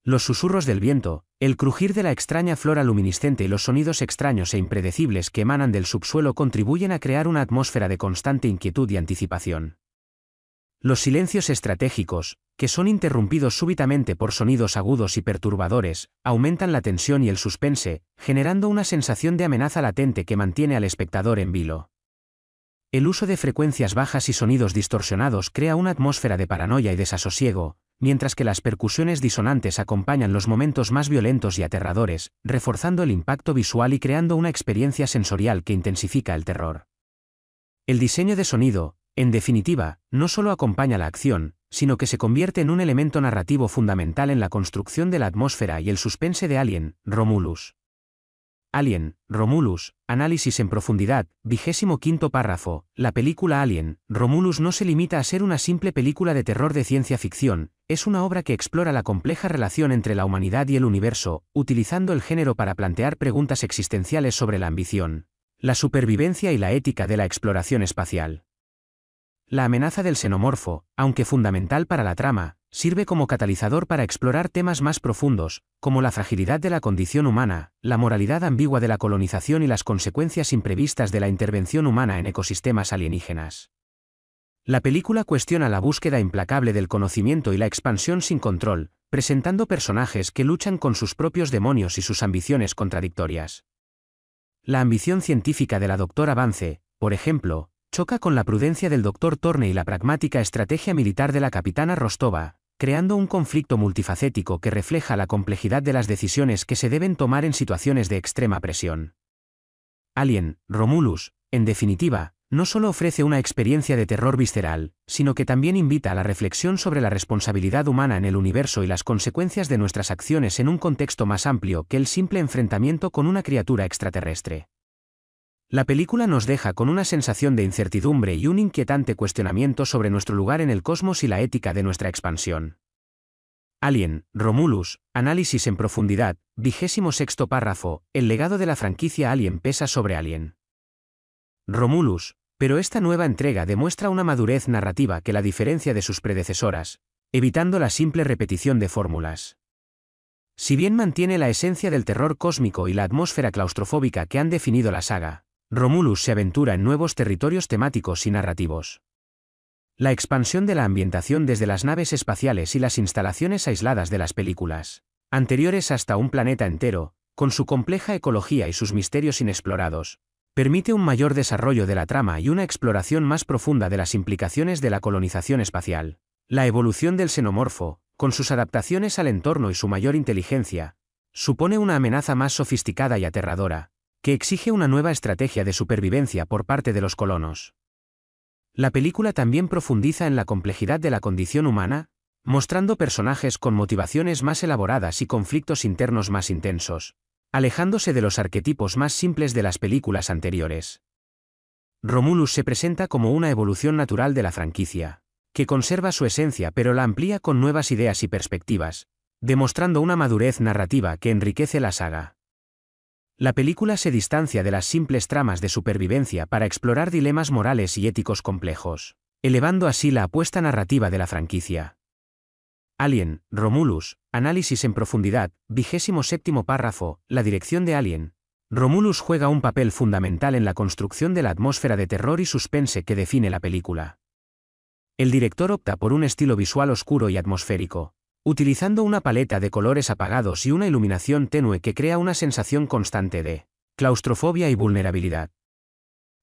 Los susurros del viento, el crujir de la extraña flora luminiscente y los sonidos extraños e impredecibles que emanan del subsuelo contribuyen a crear una atmósfera de constante inquietud y anticipación. Los silencios estratégicos, que son interrumpidos súbitamente por sonidos agudos y perturbadores, aumentan la tensión y el suspense, generando una sensación de amenaza latente que mantiene al espectador en vilo. El uso de frecuencias bajas y sonidos distorsionados crea una atmósfera de paranoia y desasosiego, mientras que las percusiones disonantes acompañan los momentos más violentos y aterradores, reforzando el impacto visual y creando una experiencia sensorial que intensifica el terror. El diseño de sonido, en definitiva, no solo acompaña la acción, sino que se convierte en un elemento narrativo fundamental en la construcción de la atmósfera y el suspense de Alien, Romulus. Alien, Romulus, análisis en profundidad, 25º párrafo, la película Alien, Romulus no se limita a ser una simple película de terror de ciencia ficción, es una obra que explora la compleja relación entre la humanidad y el universo, utilizando el género para plantear preguntas existenciales sobre la ambición, la supervivencia y la ética de la exploración espacial. La amenaza del xenomorfo, aunque fundamental para la trama, sirve como catalizador para explorar temas más profundos, como la fragilidad de la condición humana, la moralidad ambigua de la colonización y las consecuencias imprevistas de la intervención humana en ecosistemas alienígenas. La película cuestiona la búsqueda implacable del conocimiento y la expansión sin control, presentando personajes que luchan con sus propios demonios y sus ambiciones contradictorias. La ambición científica de la Dra. Vance, por ejemplo, choca con la prudencia del Dr. Thorne y la pragmática estrategia militar de la capitana Rostova, creando un conflicto multifacético que refleja la complejidad de las decisiones que se deben tomar en situaciones de extrema presión. Alien, Romulus, en definitiva, no solo ofrece una experiencia de terror visceral, sino que también invita a la reflexión sobre la responsabilidad humana en el universo y las consecuencias de nuestras acciones en un contexto más amplio que el simple enfrentamiento con una criatura extraterrestre. La película nos deja con una sensación de incertidumbre y un inquietante cuestionamiento sobre nuestro lugar en el cosmos y la ética de nuestra expansión. Alien, Romulus, análisis en profundidad, 26º párrafo, el legado de la franquicia Alien pesa sobre Alien. Romulus, pero esta nueva entrega demuestra una madurez narrativa que la diferencia de sus predecesoras, evitando la simple repetición de fórmulas. Si bien mantiene la esencia del terror cósmico y la atmósfera claustrofóbica que han definido la saga, Romulus se aventura en nuevos territorios temáticos y narrativos. La expansión de la ambientación desde las naves espaciales y las instalaciones aisladas de las películas anteriores hasta un planeta entero, con su compleja ecología y sus misterios inexplorados, permite un mayor desarrollo de la trama y una exploración más profunda de las implicaciones de la colonización espacial. La evolución del xenomorfo, con sus adaptaciones al entorno y su mayor inteligencia, supone una amenaza más sofisticada y aterradora, que exige una nueva estrategia de supervivencia por parte de los colonos. La película también profundiza en la complejidad de la condición humana, mostrando personajes con motivaciones más elaboradas y conflictos internos más intensos, alejándose de los arquetipos más simples de las películas anteriores. Romulus se presenta como una evolución natural de la franquicia, que conserva su esencia pero la amplía con nuevas ideas y perspectivas, demostrando una madurez narrativa que enriquece la saga. La película se distancia de las simples tramas de supervivencia para explorar dilemas morales y éticos complejos, elevando así la apuesta narrativa de la franquicia. Alien, Romulus, análisis en profundidad, 27º párrafo, la dirección de Alien. Romulus juega un papel fundamental en la construcción de la atmósfera de terror y suspense que define la película. El director opta por un estilo visual oscuro y atmosférico, utilizando una paleta de colores apagados y una iluminación tenue que crea una sensación constante de claustrofobia y vulnerabilidad.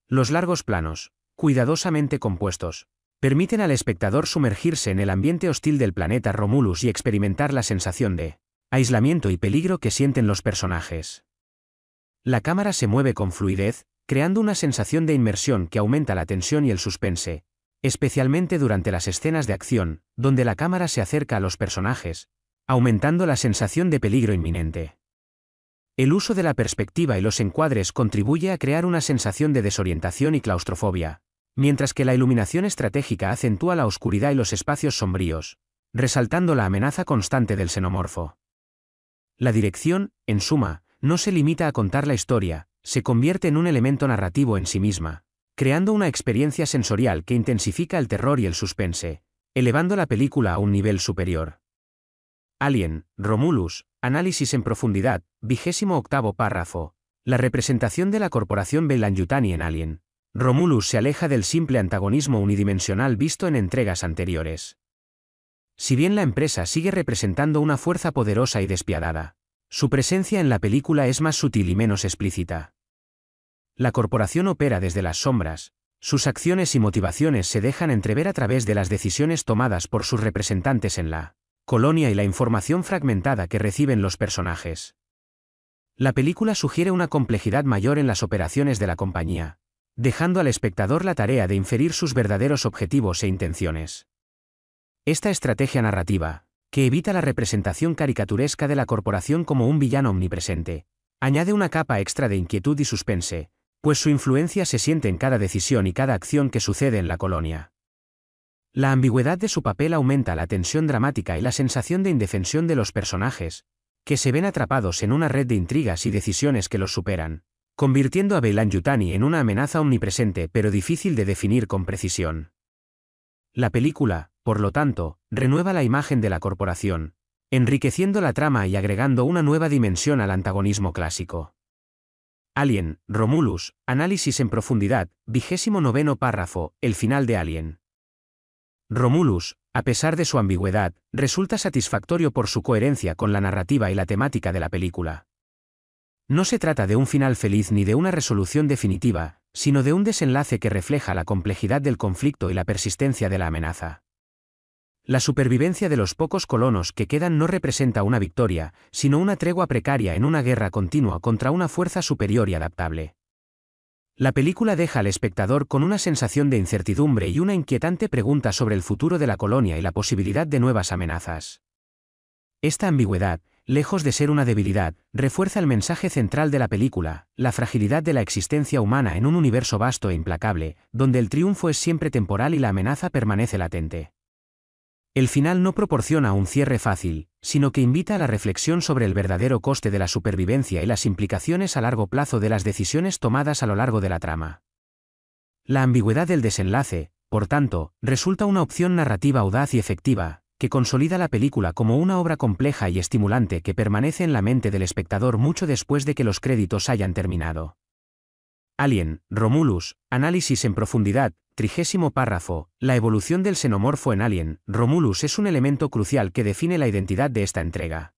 Los largos planos, cuidadosamente compuestos, permiten al espectador sumergirse en el ambiente hostil del planeta Romulus y experimentar la sensación de aislamiento y peligro que sienten los personajes. La cámara se mueve con fluidez, creando una sensación de inmersión que aumenta la tensión y el suspense, especialmente durante las escenas de acción, donde la cámara se acerca a los personajes, aumentando la sensación de peligro inminente. El uso de la perspectiva y los encuadres contribuye a crear una sensación de desorientación y claustrofobia, mientras que la iluminación estratégica acentúa la oscuridad y los espacios sombríos, resaltando la amenaza constante del xenomorfo. La dirección, en suma, no se limita a contar la historia, se convierte en un elemento narrativo en sí misma, creando una experiencia sensorial que intensifica el terror y el suspense, elevando la película a un nivel superior. Alien, Romulus, análisis en profundidad, 28º párrafo. La representación de la corporación Beyland-Yutani en Alien, Romulus se aleja del simple antagonismo unidimensional visto en entregas anteriores. Si bien la empresa sigue representando una fuerza poderosa y despiadada, su presencia en la película es más sutil y menos explícita. La corporación opera desde las sombras, sus acciones y motivaciones se dejan entrever a través de las decisiones tomadas por sus representantes en la colonia y la información fragmentada que reciben los personajes. La película sugiere una complejidad mayor en las operaciones de la compañía, dejando al espectador la tarea de inferir sus verdaderos objetivos e intenciones. Esta estrategia narrativa, que evita la representación caricaturesca de la corporación como un villano omnipresente, añade una capa extra de inquietud y suspense, pues su influencia se siente en cada decisión y cada acción que sucede en la colonia. La ambigüedad de su papel aumenta la tensión dramática y la sensación de indefensión de los personajes, que se ven atrapados en una red de intrigas y decisiones que los superan, convirtiendo a Beyland-Yutani en una amenaza omnipresente pero difícil de definir con precisión. La película, por lo tanto, renueva la imagen de la corporación, enriqueciendo la trama y agregando una nueva dimensión al antagonismo clásico. Alien, Romulus, análisis en profundidad, 29º párrafo, el final de Alien. Romulus, a pesar de su ambigüedad, resulta satisfactorio por su coherencia con la narrativa y la temática de la película. No se trata de un final feliz ni de una resolución definitiva, sino de un desenlace que refleja la complejidad del conflicto y la persistencia de la amenaza. La supervivencia de los pocos colonos que quedan no representa una victoria, sino una tregua precaria en una guerra continua contra una fuerza superior y adaptable. La película deja al espectador con una sensación de incertidumbre y una inquietante pregunta sobre el futuro de la colonia y la posibilidad de nuevas amenazas. Esta ambigüedad, lejos de ser una debilidad, refuerza el mensaje central de la película, la fragilidad de la existencia humana en un universo vasto e implacable, donde el triunfo es siempre temporal y la amenaza permanece latente. El final no proporciona un cierre fácil, sino que invita a la reflexión sobre el verdadero coste de la supervivencia y las implicaciones a largo plazo de las decisiones tomadas a lo largo de la trama. La ambigüedad del desenlace, por tanto, resulta una opción narrativa audaz y efectiva, que consolida la película como una obra compleja y estimulante que permanece en la mente del espectador mucho después de que los créditos hayan terminado. Alien, Romulus, análisis en profundidad, 30º párrafo. La evolución del xenomorfo en Alien, Romulus es un elemento crucial que define la identidad de esta entrega.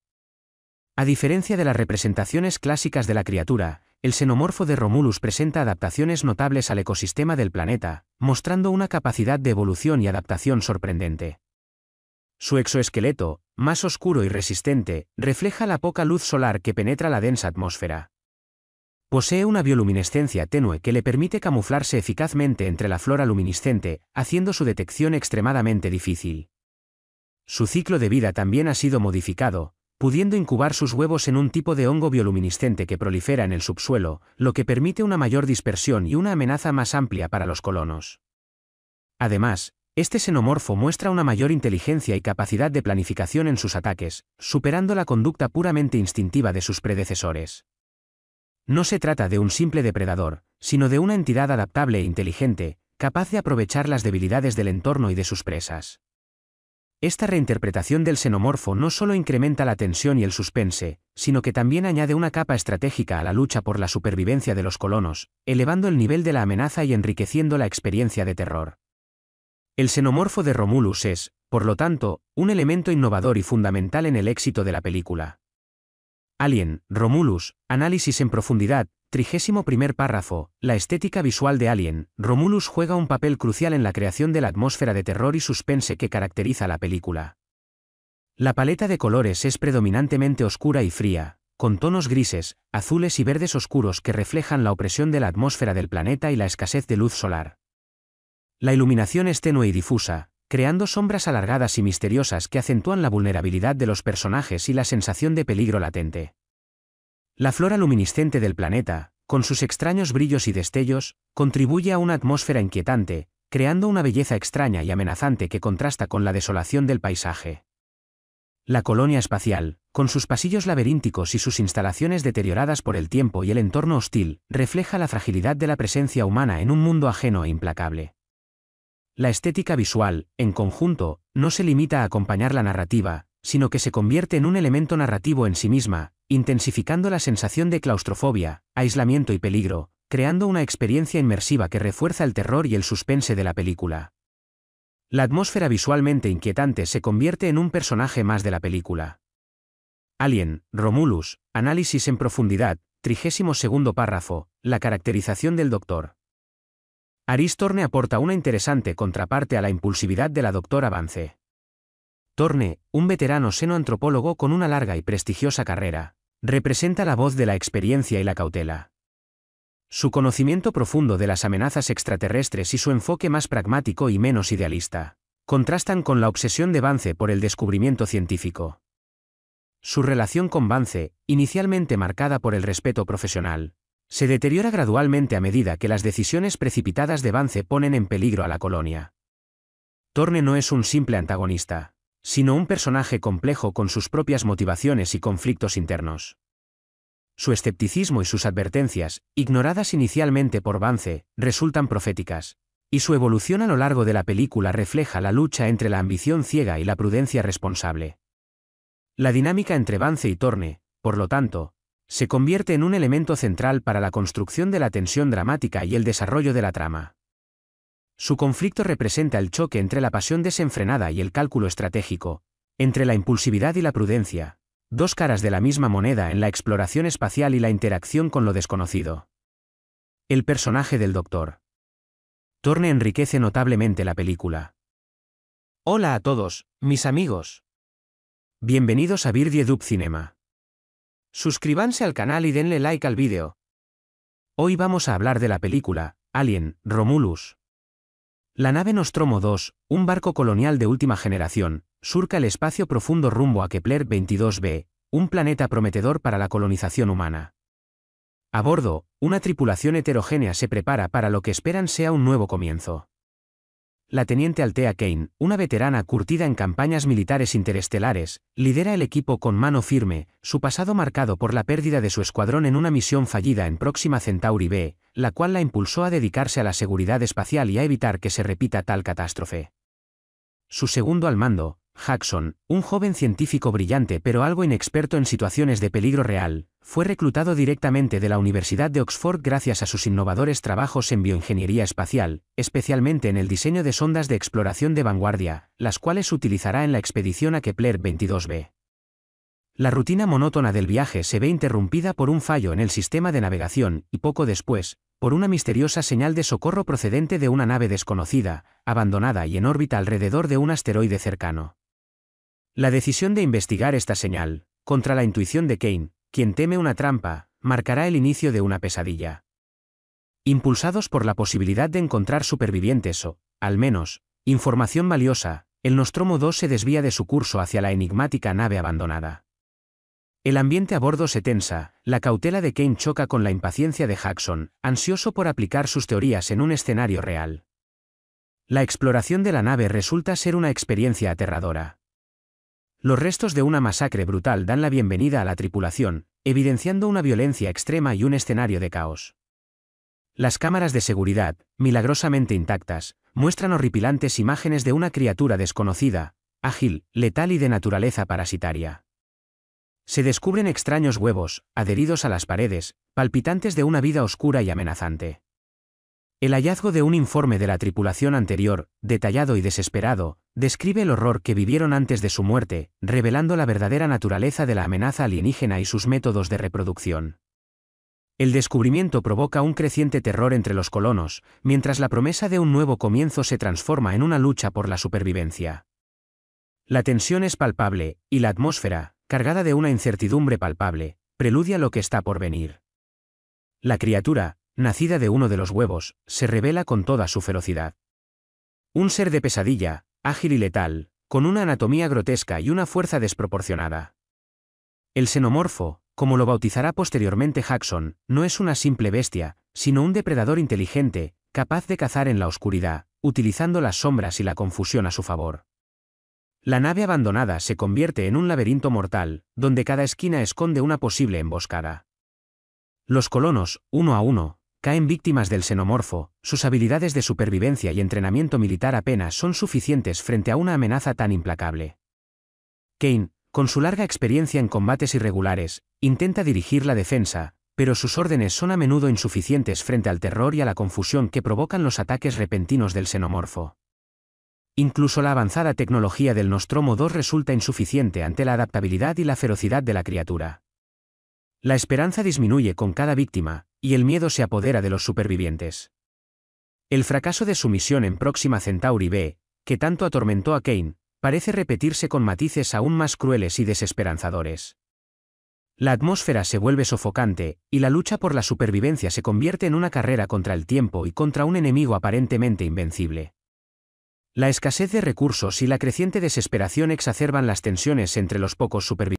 A diferencia de las representaciones clásicas de la criatura, el xenomorfo de Romulus presenta adaptaciones notables al ecosistema del planeta, mostrando una capacidad de evolución y adaptación sorprendente. Su exoesqueleto, más oscuro y resistente, refleja la poca luz solar que penetra la densa atmósfera. Posee una bioluminescencia tenue que le permite camuflarse eficazmente entre la flora luminiscente, haciendo su detección extremadamente difícil. Su ciclo de vida también ha sido modificado, pudiendo incubar sus huevos en un tipo de hongo bioluminiscente que prolifera en el subsuelo, lo que permite una mayor dispersión y una amenaza más amplia para los colonos. Además, este xenomorfo muestra una mayor inteligencia y capacidad de planificación en sus ataques, superando la conducta puramente instintiva de sus predecesores. No se trata de un simple depredador, sino de una entidad adaptable e inteligente, capaz de aprovechar las debilidades del entorno y de sus presas. Esta reinterpretación del xenomorfo no solo incrementa la tensión y el suspense, sino que también añade una capa estratégica a la lucha por la supervivencia de los colonos, elevando el nivel de la amenaza y enriqueciendo la experiencia de terror. El xenomorfo de Romulus es, por lo tanto, un elemento innovador y fundamental en el éxito de la película. Alien, Romulus, análisis en profundidad, 31º párrafo, la estética visual de Alien, Romulus juega un papel crucial en la creación de la atmósfera de terror y suspense que caracteriza la película. La paleta de colores es predominantemente oscura y fría, con tonos grises, azules y verdes oscuros que reflejan la opresión de la atmósfera del planeta y la escasez de luz solar. La iluminación es tenue y difusa, creando sombras alargadas y misteriosas que acentúan la vulnerabilidad de los personajes y la sensación de peligro latente. La flora luminiscente del planeta, con sus extraños brillos y destellos, contribuye a una atmósfera inquietante, creando una belleza extraña y amenazante que contrasta con la desolación del paisaje. La colonia espacial, con sus pasillos laberínticos y sus instalaciones deterioradas por el tiempo y el entorno hostil, refleja la fragilidad de la presencia humana en un mundo ajeno e implacable. La estética visual, en conjunto, no se limita a acompañar la narrativa, sino que se convierte en un elemento narrativo en sí misma, intensificando la sensación de claustrofobia, aislamiento y peligro, creando una experiencia inmersiva que refuerza el terror y el suspense de la película. La atmósfera visualmente inquietante se convierte en un personaje más de la película. Alien, Romulus, análisis en profundidad, 32º párrafo, la caracterización del Dr. Aris Thorne aporta una interesante contraparte a la impulsividad de la Dra. Vance. Thorne, un veterano xenoantropólogo con una larga y prestigiosa carrera, representa la voz de la experiencia y la cautela. Su conocimiento profundo de las amenazas extraterrestres y su enfoque más pragmático y menos idealista contrastan con la obsesión de Vance por el descubrimiento científico. Su relación con Vance, inicialmente marcada por el respeto profesional, se deteriora gradualmente a medida que las decisiones precipitadas de Vance ponen en peligro a la colonia. Thorne no es un simple antagonista, sino un personaje complejo con sus propias motivaciones y conflictos internos. Su escepticismo y sus advertencias, ignoradas inicialmente por Vance, resultan proféticas, y su evolución a lo largo de la película refleja la lucha entre la ambición ciega y la prudencia responsable. La dinámica entre Vance y Thorne, por lo tanto, se convierte en un elemento central para la construcción de la tensión dramática y el desarrollo de la trama. Su conflicto representa el choque entre la pasión desenfrenada y el cálculo estratégico, entre la impulsividad y la prudencia, dos caras de la misma moneda en la exploración espacial y la interacción con lo desconocido. El personaje del Dr. Thorne enriquece notablemente la película. Hola a todos, mis amigos. Bienvenidos a Birdie Dub Cinema. Suscríbanse al canal y denle like al vídeo. Hoy vamos a hablar de la película Alien, Romulus. La nave Nostromo 2, un barco colonial de última generación, surca el espacio profundo rumbo a Kepler 22b, un planeta prometedor para la colonización humana. A bordo, una tripulación heterogénea se prepara para lo que esperan sea un nuevo comienzo. La teniente Althea Kane, una veterana curtida en campañas militares interestelares, lidera el equipo con mano firme, su pasado marcado por la pérdida de su escuadrón en una misión fallida en Próxima Centauri B, la cual la impulsó a dedicarse a la seguridad espacial y a evitar que se repita tal catástrofe. Su segundo al mando, Jackson, un joven científico brillante pero algo inexperto en situaciones de peligro real, fue reclutado directamente de la Universidad de Oxford gracias a sus innovadores trabajos en bioingeniería espacial, especialmente en el diseño de sondas de exploración de vanguardia, las cuales utilizará en la expedición a Kepler 22b. La rutina monótona del viaje se ve interrumpida por un fallo en el sistema de navegación y poco después, por una misteriosa señal de socorro procedente de una nave desconocida, abandonada y en órbita alrededor de un asteroide cercano. La decisión de investigar esta señal, contra la intuición de Kane, quien teme una trampa, marcará el inicio de una pesadilla. Impulsados por la posibilidad de encontrar supervivientes o, al menos, información valiosa, el Nostromo 2 se desvía de su curso hacia la enigmática nave abandonada. El ambiente a bordo se tensa, la cautela de Kane choca con la impaciencia de Jackson, ansioso por aplicar sus teorías en un escenario real. La exploración de la nave resulta ser una experiencia aterradora. Los restos de una masacre brutal dan la bienvenida a la tripulación, evidenciando una violencia extrema y un escenario de caos. Las cámaras de seguridad, milagrosamente intactas, muestran horripilantes imágenes de una criatura desconocida, ágil, letal y de naturaleza parasitaria. Se descubren extraños huevos, adheridos a las paredes, palpitantes de una vida oscura y amenazante. El hallazgo de un informe de la tripulación anterior, detallado y desesperado, describe el horror que vivieron antes de su muerte, revelando la verdadera naturaleza de la amenaza alienígena y sus métodos de reproducción. El descubrimiento provoca un creciente terror entre los colonos, mientras la promesa de un nuevo comienzo se transforma en una lucha por la supervivencia. La tensión es palpable, y la atmósfera, cargada de una incertidumbre palpable, preludia lo que está por venir. La criatura, nacida de uno de los huevos, se revela con toda su ferocidad. Un ser de pesadilla, ágil y letal, con una anatomía grotesca y una fuerza desproporcionada. El xenomorfo, como lo bautizará posteriormente Jackson, no es una simple bestia, sino un depredador inteligente, capaz de cazar en la oscuridad, utilizando las sombras y la confusión a su favor. La nave abandonada se convierte en un laberinto mortal, donde cada esquina esconde una posible emboscada. Los colonos, uno a uno, caen víctimas del xenomorfo, sus habilidades de supervivencia y entrenamiento militar apenas son suficientes frente a una amenaza tan implacable. Kane, con su larga experiencia en combates irregulares, intenta dirigir la defensa, pero sus órdenes son a menudo insuficientes frente al terror y a la confusión que provocan los ataques repentinos del xenomorfo. Incluso la avanzada tecnología del Nostromo 2 resulta insuficiente ante la adaptabilidad y la ferocidad de la criatura. La esperanza disminuye con cada víctima, y el miedo se apodera de los supervivientes. El fracaso de su misión en Próxima Centauri B, que tanto atormentó a Kane, parece repetirse con matices aún más crueles y desesperanzadores. La atmósfera se vuelve sofocante, y la lucha por la supervivencia se convierte en una carrera contra el tiempo y contra un enemigo aparentemente invencible. La escasez de recursos y la creciente desesperación exacerban las tensiones entre los pocos supervivientes.